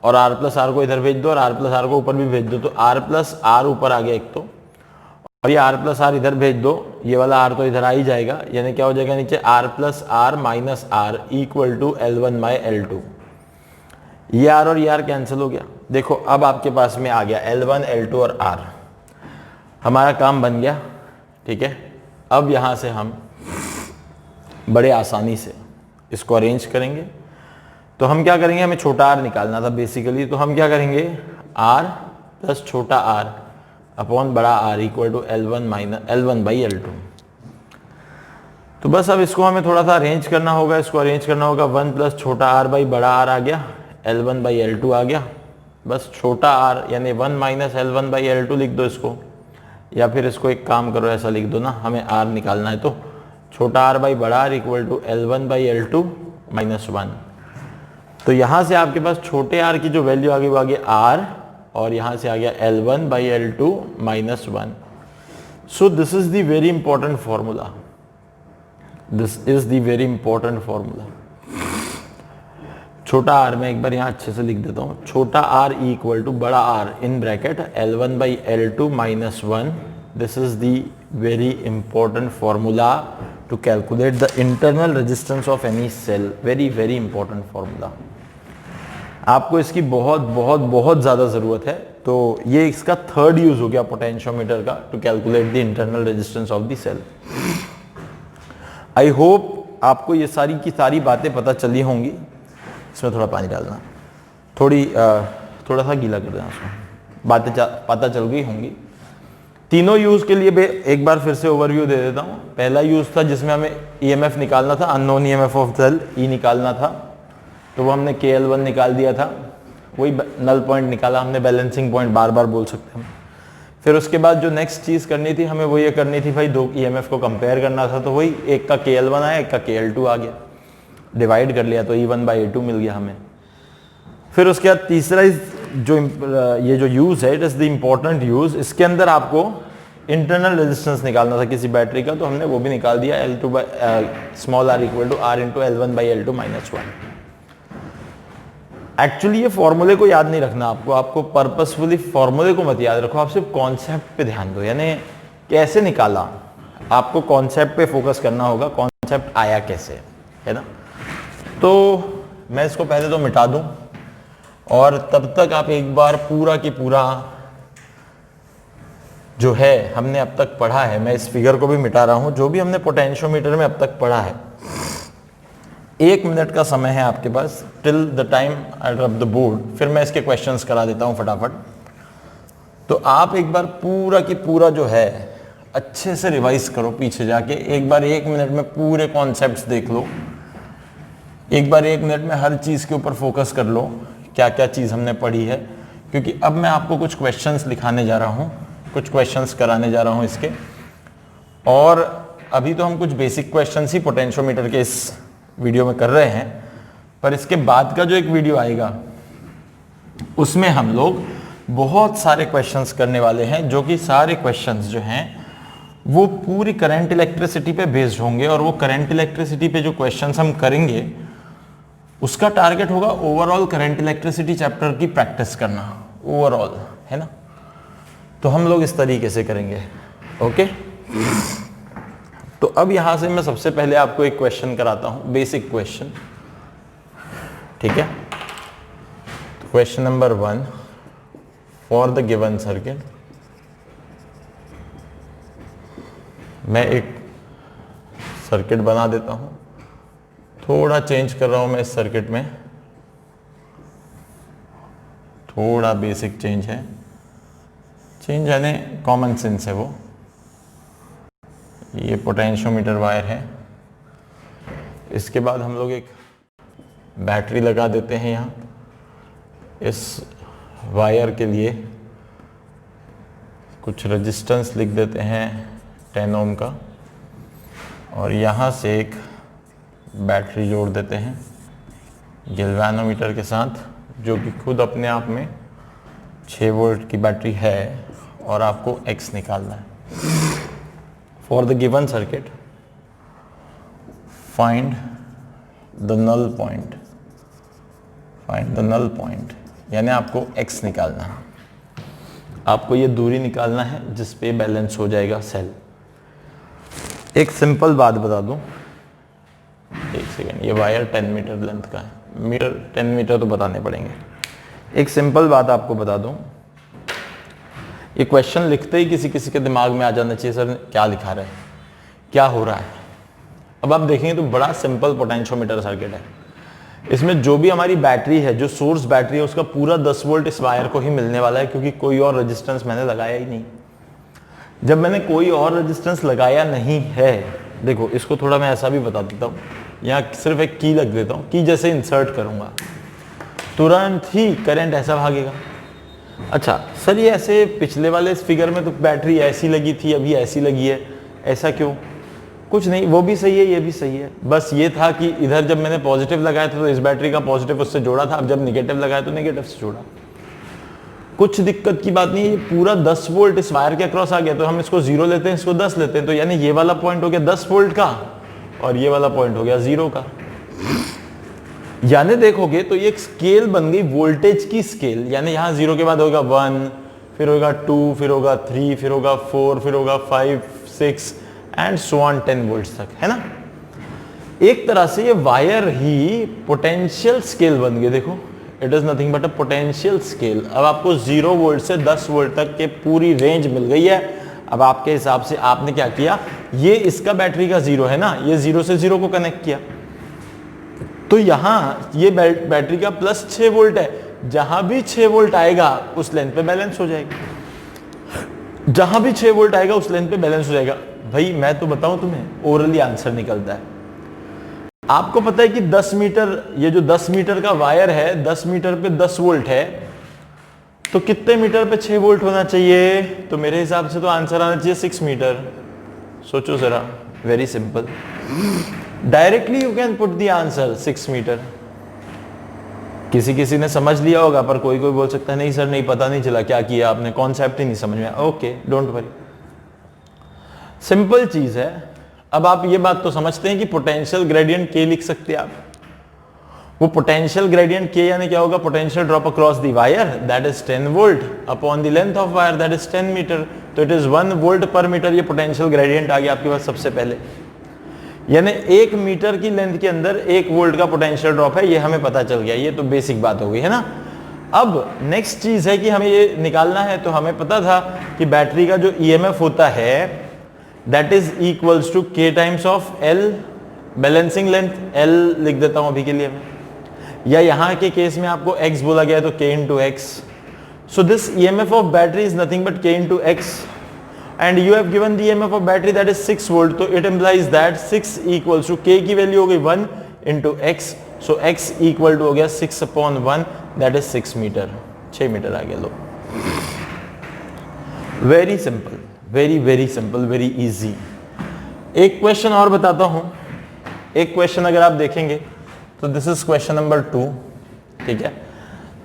और R+R को इधर भेज दो, और R+R को ऊपर भी भेज दो, तो R+R ऊपर आ गया एक तो, और ये R+R इधर भेज दो, ये वाला R तो इधर आ ही जाएगा, यानी क्या हो जाएगा नीचे R+R minus R equal to L1/L2। ये R और ये R कैंसिल हो गया। देखो अब आपके पास में आ गया L1, L2 और R, हमारा काम बन गया। ठीक है, अब यहाँ से हम बड़े आसानी से इसको अरेंज करेंगे। तो हम क्या करेंगे, हमें छोटा r निकालना था बेसिकली, तो हम क्या करेंगे, r प्लस छोटा r अपॉन बड़ा R इक्वल टू L1/L2। तो बस अब इसको हमें थोड़ा सा अरेंज करना होगा, इसको अरेंज करना होगा, 1 प्लस छोटा r बाई बड़ा R आ गया, L1/L2 आ गया, बस छोटा r यानी 1 माइनस L1/L2 लिख दो इसको, या फिर इसको एक काम करो ऐसा लिख दो ना, हमें r निकालना है तो छोटा r बाई बड़ा R equal to L1/L2 minus 1। तो यहाँ से आपके पास छोटे r की जो वैल्यू आ गई वो आ गई r, और यहाँ से आ गया L1/L2 minus 1। So this is the very important formula, this is the very important formula. छोटा r मैं एक बार यहाँ अच्छे से लिख देता हूँ, छोटा r इक्वल टू बड़ा R in bracket L1/L2 minus 1। This is the very important formula to calculate the internal resistance of any cell, very important formula। आपको इसकी बहुत बहुत बहुत ज़्यादा ज़रूरत है। तो ये इसका थर्ड यूज़ हो गया पोटेंशियोमीटर का, to calculate the internal resistance of the cell. I hope आपको ये सारी की सारी बातें पता चली होंगी। इसमें थोड़ा पानी डालना, थोड़ा सा गीला कर देना, उसमें बातें पता चल गई होंगी। तीनों यूज़ के लिए एक बार फिर से ओवरव्यू दे देता हूँ। पहला यूज़ था जिसमें हमें ईएमएफ निकालना था, unknown EMF of cell E निकालना था, तो वो हमने KL1 निकाल दिया था, वही नल पॉइंट निकाला हमने, बैलेंसिंग पॉइंट बार बार बोल सकते हैं। फिर उसके बाद जो नेक्स्ट चीज़ करनी थी हमें, वो ये करनी थी भाई, दो ईएमएफ को कंपेयर करना था, तो वही एक का KL1 आया, एक का KL2 आ गया, डिवाइड कर लिया तो E1/A2 मिल गया हमें। फिर उसके बाद तीसरा जो ये जो यूज़ है, it is the important use, इसके अंदर आपको इंटरनल रेजिस्टेंस निकालना था किसी बैटरी का, तो हमने वो भी निकाल दिया, L2 r equal to R into L1/L2 -1। Actually ये फॉर्मूले को याद नहीं रखना आपको पर्पसफुली फॉर्मूले को मत याद रखो, आप सिर्फ कॉन्सेप्ट पे ध्यान दो, यानी कैसे निकाला, आपको कॉन्सेप्ट पे फोकस करना होगा, कॉन्सेप्ट आया कैसे, है ना। तो मैं इसको पहले तो मिटा दूं, और तब तक आप एक बार पूरा की पूरा जो है हमने अब तक पढ़ा है, मैं इस फिगर को भी मिटा रहा हूं, जो भी हमने पोटेंशियोमीटर में अब तक पढ़ा है, 1 मिनट का समय है आपके पास, till the time I rub the board, फिर मैं इसके क्वेश्चंस करा देता हूं फटाफट। तो आप एक बार पूरा की पूरा जो है अच्छे से रिवाइज करो, पीछे जाके एक बार 1 मिनट में पूरे कॉन्सेप्ट्स देख लो, एक बार 1 मिनट में हर चीज़ के ऊपर फोकस कर लो, क्या क्या चीज़ हमने पढ़ी है, क्योंकि अब मैं आपको कुछ क्वेश्चंस लिखाने जा रहा हूँ, कुछ क्वेश्चंस कराने जा रहा हूँ इसके। और अभी तो हम कुछ बेसिक क्वेश्चंस ही पोटेंशियोमीटर के इस वीडियो में कर रहे हैं, पर इसके बाद का जो एक वीडियो आएगा उसमें हम लोग बहुत सारे क्वेश्चंस करने वाले हैं, जो कि सारे क्वेश्चंस जो हैं वो पूरी करंट इलेक्ट्रिसिटी पे बेस्ड होंगे, और वो करंट इलेक्ट्रिसिटी पे जो क्वेश्चंस हम करेंगे उसका टारगेट होगा ओवरऑल करंट इलेक्ट्रिसिटी चैप्टर की प्रैक्टिस करना, ओवरऑल, है ना। तो हम लोग इस तरीके से करेंगे, ओके। तो अब यहां से मैं सबसे पहले आपको एक क्वेश्चन कराता हूं, बेसिक क्वेश्चन, ठीक है। Question number 1, for the given circuit, मैं एक सर्किट बना देता हूं, थोड़ा चेंज कर रहा हूं मैं इस सर्किट में, थोड़ा बेसिक चेंज है, चेंज यानी कॉमन सेंस है वो। ये पोटेंशियोमीटर वायर है, इसके बाद हम लोग एक बैटरी लगा देते हैं यहाँ, इस वायर के लिए कुछ रेजिस्टेंस लिख देते हैं 10 ओम का, और यहाँ से एक बैटरी जोड़ देते हैं गैल्वेनोमीटर के साथ, जो कि खुद अपने आप में 6 वोल्ट की बैटरी है, और आपको X निकालना है। For the given circuit find the null point, find the null point, यानी आपको X निकालना है, आपको ये दूरी निकालना है जिस पे बैलेंस हो जाएगा सेल। एक सिंपल बात बता दूं, एक सेकेंड, ये वायर 10 मीटर लेंथ का है, 10 मीटर तो बताने पड़ेंगे। एक सिंपल बात आपको बता दूं, ये क्वेश्चन लिखते ही किसी किसी के दिमाग में आ जाना चाहिए, सर क्या लिखा रहा है, क्या हो रहा है। अब आप देखेंगे तो बड़ा सिंपल पोटेंशियोमीटर सर्किट है, इसमें जो भी हमारी बैटरी है, जो सोर्स बैटरी है, उसका पूरा 10 वोल्ट इस वायर को ही मिलने वाला है, क्योंकि कोई और रेजिस्टेंस मैंने लगाया ही नहीं। जब मैंने कोई और रेजिस्टेंस लगाया नहीं है, देखो इसको थोड़ा मैं ऐसा भी बता देता हूँ, यहाँ सिर्फ एक की लग देता हूँ, की जैसे इंसर्ट करूँगा तुरंत ही करंट ऐसा भागेगा। अच्छा सर, ये ऐसे पिछले वाले इस फिगर में तो बैटरी ऐसी लगी थी, अभी ऐसी लगी है, ऐसा क्यों? कुछ नहीं, वो भी सही है, ये भी सही है, बस ये था कि इधर जब मैंने पॉजिटिव लगाया था तो इस बैटरी का पॉजिटिव उससे जोड़ा था, अब जब निगेटिव लगाया तो निगेटिव से जोड़ा। कुछ दिक्कत की बात नहीं है, ये पूरा 10 वोल्ट इस वायर के अक्रॉस आ गया, तो हम इसको 0 लेते हैं, इसको 10 लेते हैं, तो यानी ये वाला पॉइंट हो गया 10 वोल्ट का और ये वाला पॉइंट हो गया 0 का। यानी देखोगे तो ये एक स्केल बन गई, वोल्टेज की स्केल, यानी यहाँ 0 के बाद होगा 1, फिर होगा 2, फिर होगा 3, फिर होगा 4, फिर होगा 5, 6 एंड सो ऑन 10 वोल्ट तक, है ना। एक तरह से ये वायर ही पोटेंशियल स्केल बन गई। देखो it is nothing but a potential scale. अब आपको 0 वोल्ट से 10 वोल्ट तक के पूरी रेंज मिल गई है। अब आपके हिसाब से आपने क्या किया, ये इसका बैटरी का 0 है ना, ये 0 से 0 को कनेक्ट किया, तो यहां ये बैटरी का प्लस 6 वोल्ट है, जहां भी 6 वोल्ट आएगा उस लेंथ पे बैलेंस हो जाएगा, जहां भी 6 वोल्ट आएगा उस लेंथ पे बैलेंस हो जाएगा। भाई मैं तो बताऊं तुम्हें, ओरली आंसर निकलता है। आपको पता है कि 10 मीटर, ये जो 10 मीटर का वायर है, 10 मीटर पे 10 वोल्ट है, तो कितने मीटर पे 6 वोल्ट होना चाहिए? तो मेरे हिसाब से तो आंसर आना चाहिए 6 मीटर। सोचो जरा, very simple, directly you can put the answer 6 metre. किसी ने समझ लिया होगा, पर कोई बोल सकता है नहीं सर नहीं, पता नहीं चला क्या किया आपने, कॉन्सेप्ट ही नहीं समझ में आया। ओके, डोंट वरी, सिंपल चीज है। अब आप ये बात तो समझते हैं कि पोटेंशियल ग्रेडियंट के लिख सकते हैं आप। वो पोटेंशियल ग्रेडियंट के यानी क्या होगा, potential drop across the wire that is 10 volt upon the length of wire that is 10 metre, तो it is 1 volt per metre. ये पोटेंशियल ग्रेडियंट आ गया आपके पास सबसे पहले, यानी 1 मीटर की लेंथ के अंदर 1 वोल्ट का पोटेंशियल ड्रॉप है, ये हमें पता चल गया। ये तो बेसिक बात हो गई है ना। अब नेक्स्ट चीज है कि हमें ये निकालना है, तो हमें पता था कि बैटरी का जो ईएमएफ होता है दैट इज इक्वल्स टू के times of L, balancing length, L लिख देता हूं अभी के लिए मैं, या यहां के केस में आपको x बोला गया है तो k into x. So this EMF of battery is nothing but k into x, and you have given the EMF of battery that is 6 volt, तो it implies that 6 equals to k की value हो गई 1 into x, so x equal to हो गया 6 upon 1 that is 6 metre, 6 metre आ गया। लो, very simple, very simple, very easy. एक क्वेश्चन और बताता हूं। एक क्वेश्चन अगर आप देखेंगे तो दिस इज क्वेश्चन नंबर 2, ठीक है।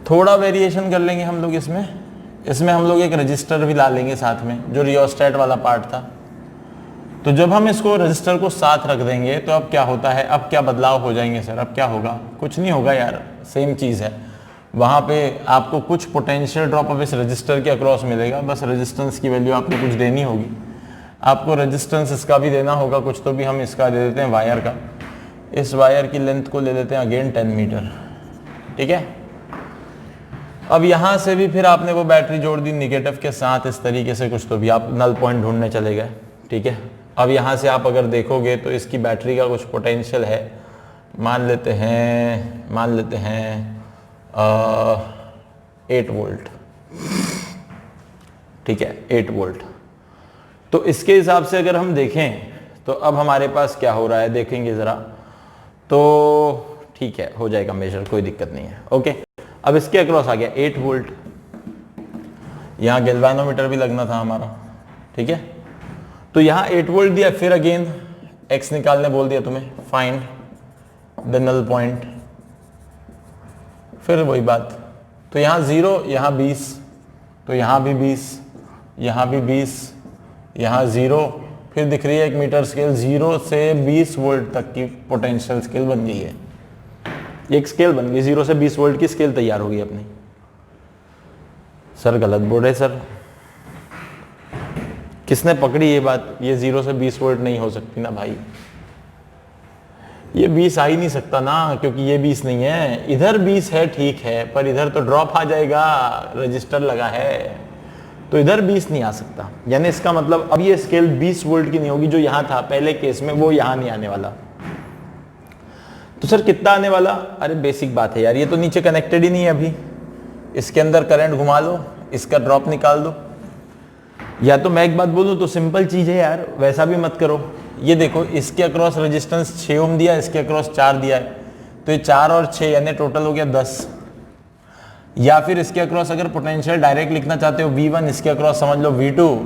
थोड़ा वेरिएशन कर लेंगे हम लोग इसमें हम लोग एक रजिस्टर भी ला लेंगे साथ में, जो रियोस्टेट वाला पार्ट था। तो जब हम इसको रजिस्टर को साथ रख देंगे तो अब क्या होता है, अब क्या बदलाव हो जाएंगे सर, अब क्या होगा? कुछ नहीं होगा यार, सेम चीज़ है। वहाँ पे आपको कुछ पोटेंशियल ड्रॉप अब इस रजिस्टर के अक्रॉस मिलेगा, बस रेजिस्टेंस की वैल्यू आपको कुछ देनी होगी। आपको रेजिस्टेंस इसका भी देना होगा कुछ, तो भी हम इसका दे देते हैं वायर का। इस वायर की लेंथ को ले लेते हैं अगेन 10 मीटर, ठीक है। अब यहां से भी फिर आपने वो बैटरी जोड़ दी निगेटिव के साथ इस तरीके से कुछ, तो भी आप नल पॉइंट ढूंढने चले गए, ठीक है। अब यहां से आप अगर देखोगे तो इसकी बैटरी का कुछ पोटेंशियल है, मान लेते हैं 8 वोल्ट, ठीक है, 8 वोल्ट। तो इसके हिसाब से अगर हम देखें तो अब हमारे पास क्या हो रहा है, देखेंगे जरा, तो ठीक है, हो जाएगा मेजर, कोई दिक्कत नहीं है। ओके, अब इसके अक्रॉस आ गया 8 वोल्ट, यहां गैल्वेनोमीटर भी लगना था हमारा, ठीक है। तो यहां 8 वोल्ट दिया, फिर अगेन x निकालने बोल दिया तुम्हें, फाइंड द नल पॉइंट, फिर वही बात। तो यहां 0, यहां 20, तो यहां भी 20, यहां भी 20, यहां 0, फिर दिख रही है एक मीटर स्केल, 0 से 20 वोल्ट तक की पोटेंशियल स्केल बन गई है। एक स्केल बन गई, 0 से 20 वोल्ट की स्केल तैयार हो गई अपनी। सर गलत बोल रहे सर, किसने पकड़ी ये बात? ये 0 से 20 वोल्ट नहीं हो सकती ना भाई, ये 20 आ ही नहीं सकता ना, क्योंकि ये 20 नहीं है, इधर 20 है, ठीक है, पर इधर तो ड्रॉप आ जाएगा, रजिस्टर लगा है, तो इधर 20 नहीं आ सकता। यानी इसका मतलब अब ये स्केल 20 वोल्ट की नहीं होगी, जो यहां था पहले केस में, वो यहां नहीं आने वाला। तो सर कितना आने वाला? अरे बेसिक बात है यार, ये तो नीचे कनेक्टेड ही नहीं है अभी, इसके अंदर करंट घुमा लो, इसका ड्रॉप निकाल दो। या तो मैं एक बात बोलूं तो सिंपल चीज है यार, वैसा भी मत करो। ये देखो, इसके अक्रॉस रेजिस्टेंस 6 ओम दिया, इसके अक्रॉस 4 दिया है, तो ये 4 और 6 यानी टोटल हो गया 10। या फिर इसके अक्रॉस अगर पोटेंशियल डायरेक्ट लिखना चाहते हो V1, इसके अक्रॉस समझ लो V2।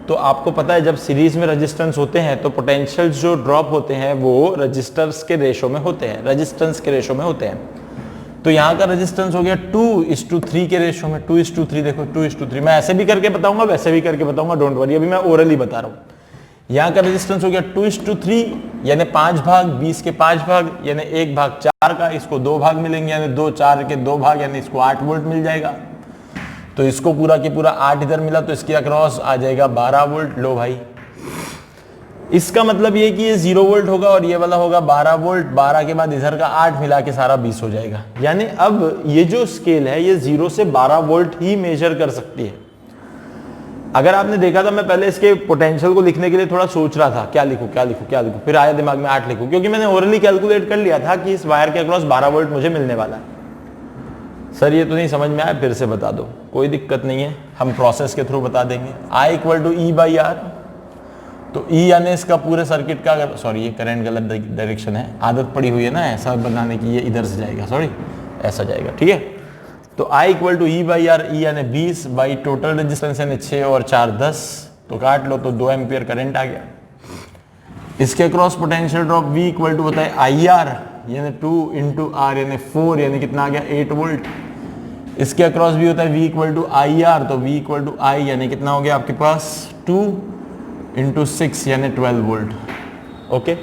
तो आपको पता है जब सीरीज में रेजिस्टेंस होते हैं तो पोटेंशियल जो ड्रॉप होते हैं वो रेजिस्टेंस के रेशो में होते हैं, रेजिस्टेंस के रेशो में होते हैं। तो यहाँ का रेजिस्टेंस हो गया 2:3 के रेशो में, 2:3, देखो 2:3। मैं ऐसे भी करके बताऊंगा, वैसे भी करके बताऊंगा, डोंट वरी, अभी मैं ओरली बता रहा हूँ। यहाँ का रेजिस्टेंस हो गया 2:3, यानी 5 भाग, 20 के 5 भाग, यानी 1/4 का, इसको 2 भाग मिलेंगे, यानी 2 4 के 2 भाग, यानी इसको 8 वोल्ट मिल जाएगा। तो इसको पूरा की पूरा 8 इधर मिला, तो इसके अक्रॉस आ जाएगा 12 वोल्ट। लो भाई, इसका मतलब ये कि ये 0 वोल्ट होगा और ये वाला होगा 12 वोल्ट, 12 के बाद इधर का 8 मिला के सारा 20 हो जाएगा। यानी अब ये जो स्केल है ये 0 से 12 वोल्ट ही मेजर कर सकती है। अगर आपने देखा था मैं पहले इसके पोटेंशियल को लिखने के लिए थोड़ा सोच रहा था क्या लिखूं क्या लिखूं क्या लिखूं, फिर आया दिमाग में 8 लिखूं, क्योंकि मैंने ओरली कैलकुलेट कर लिया था कि इस वायर के अक्रॉस 12 वोल्ट मुझे मिलने वाला है। सर ये तो नहीं समझ में आया, फिर से बता दो, कोई दिक्कत नहीं है, हम प्रोसेस के थ्रू बता देंगे। I equal to E by R, तो E यानी इसका पूरे सर्किट का, सॉरी ये करंट गलत डायरेक्शन है, आदत पड़ी हुई है ना ऐसा बनाने की, ये इधर से जाएगा, सॉरी ऐसा जाएगा, ठीक है। तो I equal to E by R, E यानी 20 बाई टोटल रेजिस्टेंस यानी 6 और 4 10, तो काट लो तो 2 एम्पियर करंट आ गया। इसके cross potential drop V equal to बताए आई आर यानी 2 इंटू आर यानी 4 यानी कितना आ गया 8 वोल्ट। इसके अक्रॉस भी होता है V equal to I R, तो V इक्वल टू आई यानी कितना हो गया आपके पास 2 इंटू 6 यानी 12 वोल्ट। ओके,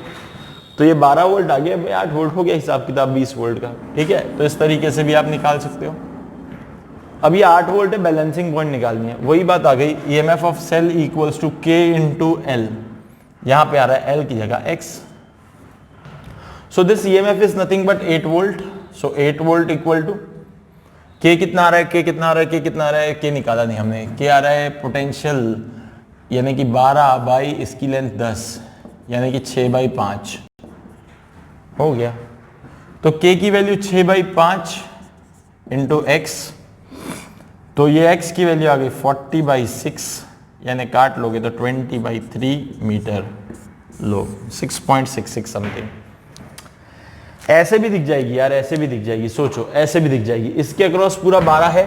तो ये 12 वोल्ट आ गया, 8 वोल्ट हो गया हिसाब किताब 20 वोल्ट का, ठीक है। तो इस तरीके से भी आप निकाल सकते हो। अब ये 8 वोल्ट है, बैलेंसिंग पॉइंट निकालनी है, वही बात आ गई, EMF of cell equals to K into L, यहां पे आ रहा है एल की जगह X. So this EMF is nothing but 8 volt, so 8 volt equal to K कितना आ रहा है, के कितना आ रहा है, के कितना आ रहा है, के निकाला नहीं हमने, के आ रहा है पोटेंशियल यानी कि 12 बाई इसकी लेंथ 10 यानी कि 6 बाई 5 हो गया। तो के की वैल्यू 6 बाई 5 इंटू एक्स, तो ये x की वैल्यू आ गई 40 बाई 6 यानी काट लोगे तो 20 बाई 3 मीटर लो, 6.66 समथिंग। ऐसे भी दिख जाएगी यार, ऐसे भी दिख जाएगी, सोचो ऐसे भी दिख जाएगी। इसके अक्रॉस पूरा 12 है,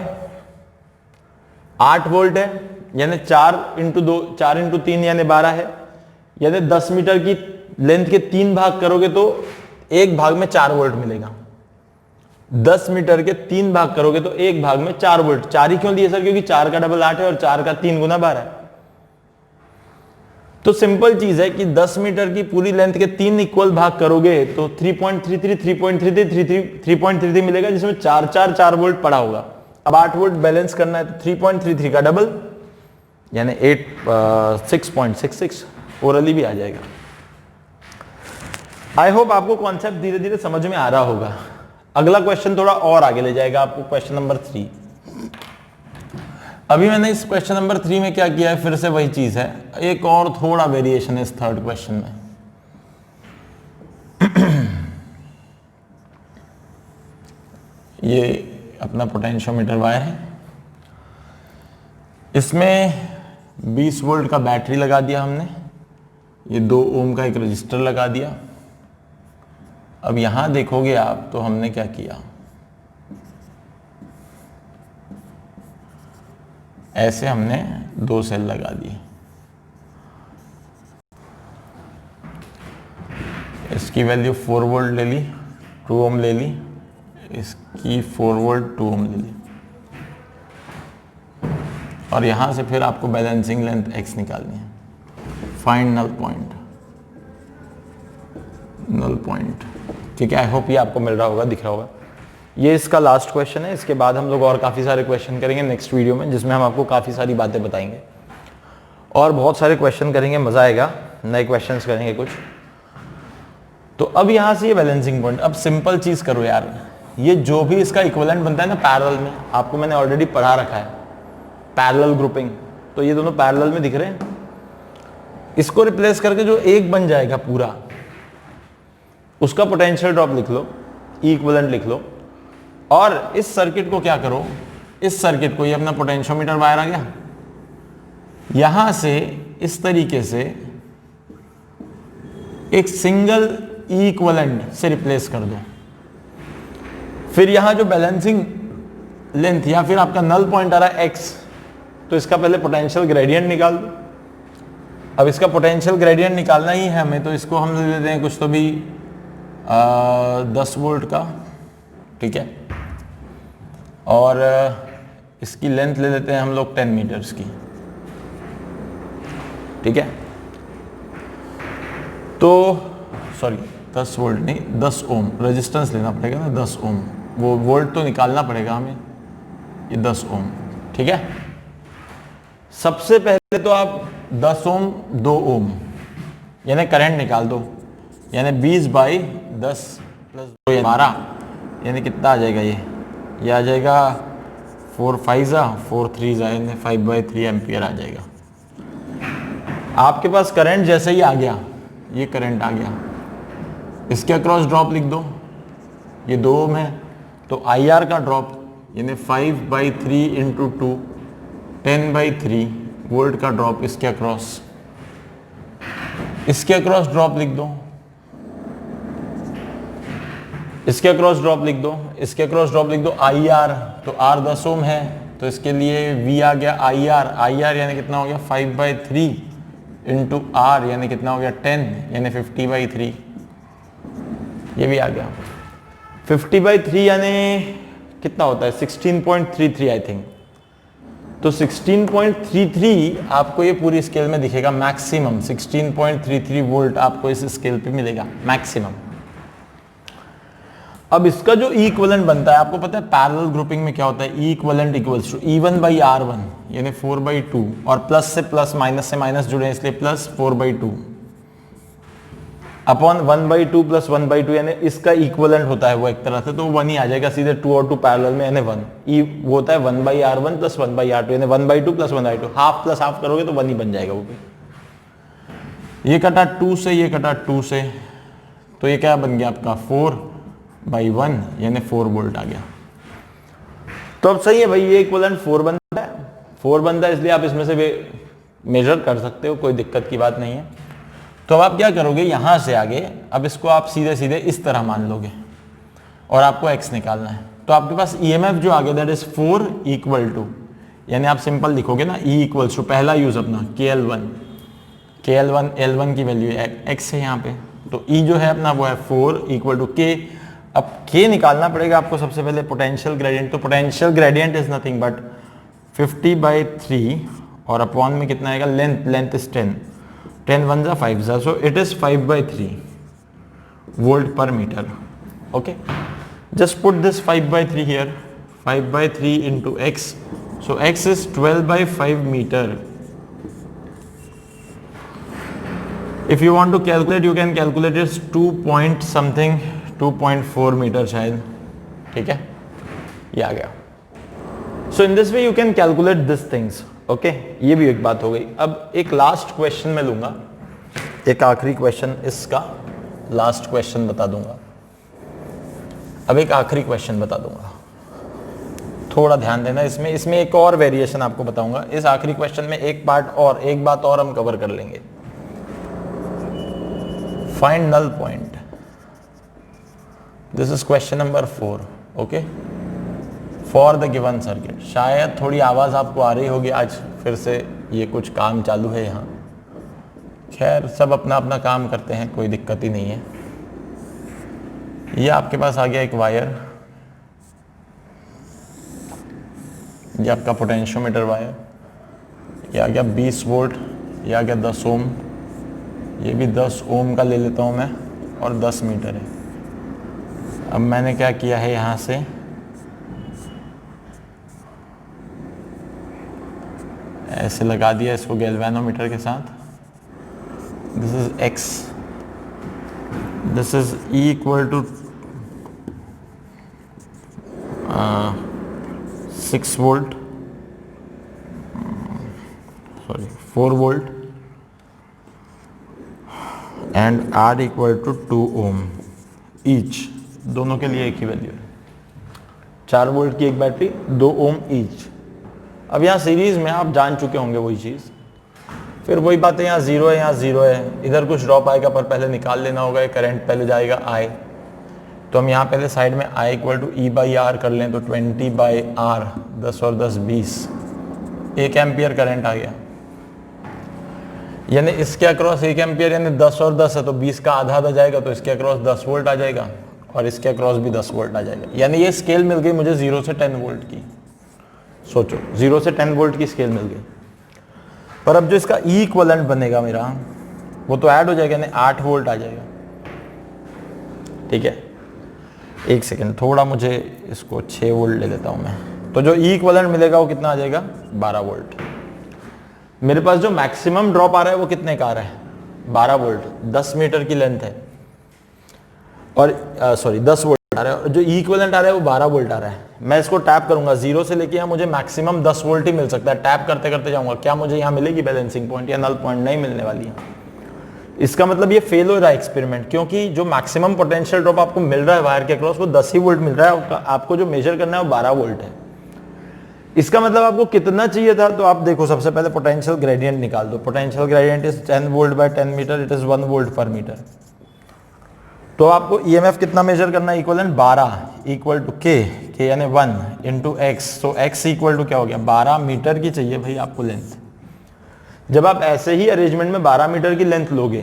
8 वोल्ट है यानी 4 इंटू 2 4 इंटू 3 यानी 12 है, यानी 10 मीटर की लेंथ के 3 भाग करोगे तो एक भाग में 4 वोल्ट मिलेगा। 10 मीटर के 3 भाग करोगे तो एक भाग में 4 वोल्ट। 4 ही क्यों दिए सर? क्योंकि 4 का डबल 8 है और 4 का 3 गुना 12 है। तो सिंपल चीज है कि 10 मीटर की पूरी लेंथ के 3 इक्वल भाग करोगे तो 3.33 3.33 3.33 मिलेगा, जिसमें 4 4 4 वोल्ट पड़ा होगा। अब 8 वोल्ट बैलेंस करना है तो 3.33 का डबल यानी 6.66 ओरली भी आ जाएगा। आई होप आपको कॉन्सेप्ट धीरे धीरे समझ में आ रहा होगा। अगला क्वेश्चन थोड़ा और आगे ले जाएगा आपको, क्वेश्चन नंबर 3। अभी मैंने इस क्वेश्चन नंबर 3 में क्या किया है, फिर से वही चीज है, एक और थोड़ा वेरिएशन है इस थर्ड क्वेश्चन में। ये अपना पोटेंशियोमीटर वायर है, इसमें 20 वोल्ट का बैटरी लगा दिया हमने, ये 2 ओम का एक रजिस्टर लगा दिया। अब यहां देखोगे आप तो हमने क्या किया, ऐसे हमने 2 सेल लगा दिए। इसकी वैल्यू 4 वोल्ट ले ली, 2 ओम ले ली, इसकी 4 वोल्ट 2 ओम ले ली, और यहां से फिर आपको बैलेंसिंग लेंथ x निकालनी है। Find null point, null point, ठीक है। आई होप ये आपको मिल रहा होगा, दिख रहा होगा। ये इसका लास्ट क्वेश्चन है, इसके बाद हम लोग और काफ़ी सारे क्वेश्चन करेंगे नेक्स्ट वीडियो में, जिसमें हम आपको काफ़ी सारी बातें बताएंगे और बहुत सारे क्वेश्चन करेंगे, मज़ा आएगा, नए क्वेश्चंस करेंगे कुछ। तो अब यहाँ से ये बैलेंसिंग पॉइंट, अब सिंपल चीज़ करो यार, ये जो भी इसका इक्विवेलेंट बनता है ना पैरेलल में, आपको मैंने ऑलरेडी पढ़ा रखा है पैरेलल ग्रुपिंग, तो ये दोनों पैरेलल में दिख रहे हैं, इसको रिप्लेस करके जो एक बन जाएगा पूरा, उसका पोटेंशियल ड्रॉप लिख लो, ई इक्विवेलेंट लिख लो, और इस सर्किट को क्या करो, इस सर्किट को, ये अपना पोटेंशियोमीटर वायर आ गया, यहां से इस तरीके से एक सिंगल ई इक्विवेलेंट से रिप्लेस कर दो। फिर यहां जो बैलेंसिंग लेंथ या फिर आपका नल पॉइंट आ रहा है एक्स, तो इसका पहले पोटेंशियल ग्रेडियंट निकाल दो। अब इसका पोटेंशियल ग्रेडियंट निकालना ही है हमें, तो इसको हम ले लेते हैं कुछ तो भी 10 वोल्ट का, ठीक है, और इसकी लेंथ ले लेते हैं हम लोग 10 मीटर्स की, ठीक है। तो सॉरी 10 वोल्ट नहीं, 10 ओम रेजिस्टेंस लेना पड़ेगा ना, 10 ओम, वो वोल्ट तो निकालना पड़ेगा हमें, ये 10 ओम, ठीक है। सबसे पहले तो आप 10 ओम 2 ओम यानी करंट निकाल दो, यानी 20 बाई 10 प्लस 2 12, यानी कितना आ जाएगा ये आ जाएगा 4 5 4 3 यानी 5/3 एम्पियर आ जाएगा। आपके पास करंट जैसे ही आ गया, ये करंट आ गया, इसके अक्रॉस ड्रॉप लिख दो, ये 2 ओम है, तो IR का ड्रॉप यानी 5/3 इंटू 2 10/3 वोल्ट का ड्रॉप इसके अक्रॉस ड्रॉप लिख दो, इसके अक्रॉस ड्रॉप लिख दो, इसके अक्रॉस ड्रॉप लिख दो IR, तो R 10 ओम है, तो इसके लिए V आ गया IR यानी कितना हो गया 5/3 इंटू R यानी कितना हो गया 10 यानी 50/3, ये भी आ गया 50/3 यानी कितना होता है 16.33 आई थिंक। तो 16.33 आपको ये पूरी स्केल में दिखेगा मैक्सिमम, 16.33 वोल्ट आपको इस स्केल पे मिलेगा मैक्सिमम। अब इसका जो इक्विवेलेंट बनता है, आपको पता है पैरेलल ग्रुपिंग में क्या होता है, इक्विवेलेंट इक्वल्स टू E1/R1 यानी 4/2, और प्लस से प्लस माइनस से माइनस जुड़े इसलिए प्लस 4/2 अपॉन 1/2 प्लस 1/2, यानी इसका इक्विवेलेंट होता है वो एक तरह से, तो 1 ही आ जाएगा सीधे, 2 और 2 पैरेलल में यानी 1 वो होता है 1/R1 प्लस 1/R2 यानी 1/2 प्लस 1/2, हाफ प्लस हाफ करोगे तो 1 ही बन जाएगा वो भी। ये कटा 2 से, ये कटा 2 से, तो ये क्या बन गया आपका 4/1 यानी 4 वोल्ट आ गया। तो अब सही है भाई, ये इक्विवेलेंट 4 बनता है, 4 बनता है, इसलिए आप इसमें से मेजर कर सकते हो, कोई दिक्कत की बात नहीं है। तो अब आप क्या करोगे, यहां से आगे अब इसको आप सीधे सीधे इस तरह मान लोगे और आपको x निकालना है, तो आपके पास EMF जो आ गया दैट इज 4 इक्वल टू, यानी आप सिंपल लिखोगे ना E इक्वल्स टू पहला यूज अपना KL1 L1 की वैल्यू x है यहाँ पे, तो E जो है अपना वो है 4 इक्वल टू K। अब K निकालना पड़ेगा आपको सबसे पहले पोटेंशियल ग्रेडियंट, तो potential gradient is nothing but 50/3 और अपॉन में कितना आएगा लेंथ इज 10 1 जा 5 जा, so it is 5/3 volt per meter. Okay, just put this 5/3 here, 5/3 into x, so x is 12/5 meter. If you want to calculate, you can calculate it 2 point something 2.4 meter शायद, ठीक है, ये आ गया। So in this way you can calculate these things. Okay ये भी एक बात हो गई। अब एक लास्ट क्वेश्चन में लूंगा, एक आखिरी क्वेश्चन, इसका लास्ट क्वेश्चन बता दूंगा। अब एक आखिरी क्वेश्चन बता दूंगा, थोड़ा ध्यान देना इसमें एक और वेरिएशन आपको बताऊंगा। इस आखिरी क्वेश्चन में एक बात और हम कवर कर लेंगे। Find null point, this is question number 4। Okay, for the given circuit. शायद थोड़ी आवाज़ आपको आ रही होगी, आज फिर से ये कुछ काम चालू है यहाँ। खैर सब अपना अपना काम करते हैं, कोई दिक्कत ही नहीं है। ये आपके पास आ गया एक वायर, ये आपका पोटेंशियोमीटर वायर, ये आ गया 20 वोल्ट, ये आ गया 10 ओम, ये भी 10 ओम का ले लेता हूँ मैं, और 10 मीटर है। अब मैंने क्या किया है, यहाँ से ऐसे लगा दिया इसको गैल्वेनोमीटर के साथ। This is x, this is E equal to 6 volt, sorry 4 volt, and R equal to 2 ohm each. दोनों के लिए एक ही वैल्यू है, 4 वोल्ट की एक बैटरी, 2 ओम ईच। अब यहाँ सीरीज में आप जान चुके होंगे वही चीज़, फिर वही बात है, यहाँ 0 है, यहाँ 0 है, इधर कुछ ड्रॉप आएगा पर पहले निकाल लेना होगा, ये करंट पहले जाएगा I, तो हम यहाँ पहले साइड में I इक्वल टू E/R कर लें, तो 20/R, 10 और 10 20, 1 एम्पियर करंट आ गया। यानी इसके अक्रॉस 1 एम्पियर यानी 10 और 10 है, तो 20 का आधा आधा जाएगा, तो इसके अक्रॉस 10 वोल्ट आ जाएगा, और इसके अक्रॉस भी 10 वोल्ट आ जाएगा। यानी ये स्केल मिल गई मुझे 0 से 10 वोल्ट की। सोचो 0 से 10 वोल्ट की स्केल मिल गई। पर अब जो इसका ई इक्विवेलेंट बनेगा मेरा, वो तो ऐड हो जाएगा, यानी 8 वोल्ट आ जाएगा। ठीक है, एक सेकेंड, थोड़ा मुझे इसको 6 वोल्ट ले लेता हूं मैं। तो जो ई इक्विवेलेंट मिलेगा वो कितना आ जाएगा, 12 वोल्ट। मेरे पास जो मैक्सिमम ड्रॉप आ रहा है वो कितने का आ रहा है, 12 वोल्ट, 10 मीटर की लेंथ है और 10 वोल्ट आ रहा है, जो इक्विवेलेंट आ रहा है वो 12 वोल्ट आ रहा है। मैं इसको टैप करूंगा 0 से लेके यहाँ मुझे मैक्सिमम 10 वोल्ट ही मिल सकता है। टैप करते करते जाऊंगा, क्या मुझे यहाँ मिलेगी बैलेंसिंग पॉइंट या नल पॉइंट? नहीं मिलने वाली है। इसका मतलब ये फेल हो रहा है एक्सपेरिमेंट, क्योंकि जो मैक्सिमम पोटेंशियल ड्रॉप आपको मिल रहा है वायर के अक्रॉस वो 10 ही वोल्ट मिल रहा है, आपको जो मेजर करना है वो 12 वोल्ट है। इसका मतलब आपको कितना चाहिए था? तो आप देखो, सबसे पहले पोटेंशियल ग्रेडियंट निकाल दो। Potential gradient is 10 volt by 10 metre, it is 1 volt per metre. तो आपको ईएमएफ कितना मेजर करना है? इक्वलेंट 12 इक्वल टू के यानी 1 इंटू एक्स। तो एक्स इक्वल टू क्या हो गया? 12 मीटर की चाहिए भाई आपको लेंथ। जब आप ऐसे ही अरेंजमेंट में 12 मीटर की लेंथ लोगे,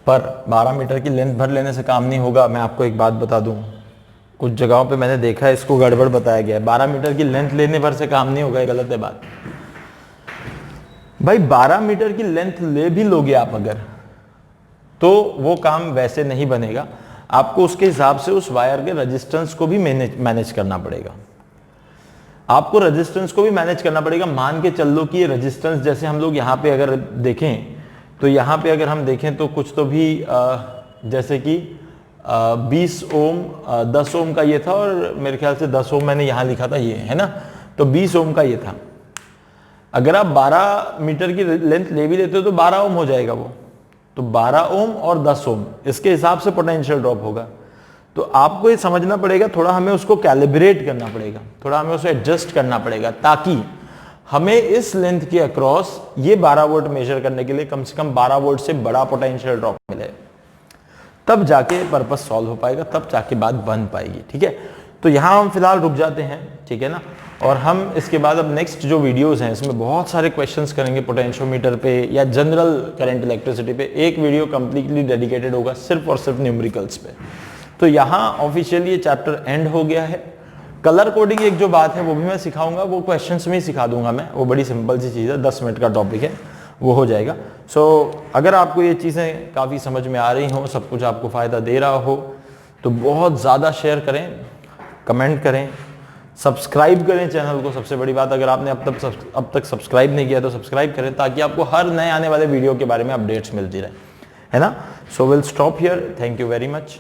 पर 12 मीटर की लेंथ भर लेने से काम नहीं होगा। मैं आपको एक बात बता दूं, कुछ जगहों पे मैंने देखा है इसको गड़बड़ बताया गया है। 12 मीटर की लेंथ लेने भर से काम नहीं होगा, ये गलत है बात भाई। 12 मीटर की लेंथ ले भी लोगे आप अगर, तो वो काम वैसे नहीं बनेगा। आपको उसके हिसाब से उस वायर के रेजिस्टेंस को भी मैनेज करना पड़ेगा। आपको रेजिस्टेंस को भी मैनेज करना पड़ेगा। मान के चल लो कि ये रेजिस्टेंस, जैसे हम लोग यहाँ पे अगर देखें तो यहाँ पे अगर हम देखें तो कुछ तो भी जैसे कि 20 ओम 10 ओम का ये था, और मेरे ख्याल से 10 ओम मैंने यहाँ लिखा था, ये है ना, तो 20 ओम का ये था। अगर आप 12 मीटर की लेंथ ले भी लेते हो तो 12 ओम हो जाएगा वो। तो 12 ओम और 10 ओम इसके हिसाब से पोटेंशियल ड्रॉप होगा। तो आपको ये समझना पड़ेगा, थोड़ा हमें उसको कैलिब्रेट करना पड़ेगा, थोड़ा हमें उसे एडजस्ट करना पड़ेगा, ताकि हमें इस लेंथ के अक्रॉस ये 12 वोल्ट मेजर करने के लिए कम से कम 12 वोल्ट से बड़ा पोटेंशियल ड्रॉप मिले, तब जाके पर्पस सॉल्व हो पाएगा, तब जाके बात बन पाएगी। ठीक है, तो यहाँ हम फिलहाल रुक जाते हैं, ठीक है ना। और हम इसके बाद अब नेक्स्ट जो वीडियोस हैं इसमें बहुत सारे क्वेश्चंस करेंगे पोटेंशियोमीटर पे या जनरल करंट इलेक्ट्रिसिटी पे। एक वीडियो कंप्लीटली डेडिकेटेड होगा सिर्फ और सिर्फ न्यूमेरिकल्स पे। तो यहाँ ऑफिशियली ये चैप्टर एंड हो गया है। कलर कोडिंग एक जो बात है वो भी मैं सिखाऊंगा, वो क्वेश्चंस में ही सिखा दूंगा मैं, वो बड़ी सिंपल सी चीज़ है, 10 मिनट का टॉपिक है, वो हो जाएगा। अगर आपको ये चीज़ें काफ़ी समझ में आ रही हों, सब कुछ आपको फ़ायदा दे रहा हो, तो बहुत ज़्यादा शेयर करें, कमेंट करें, सब्सक्राइब करें चैनल को। सबसे बड़ी बात, अगर आपने अब तक सब्सक्राइब नहीं किया तो सब्सक्राइब करें, ताकि आपको हर नए आने वाले वीडियो के बारे में अपडेट्स मिलती रहे, है ना। So will stop here, thank you very much.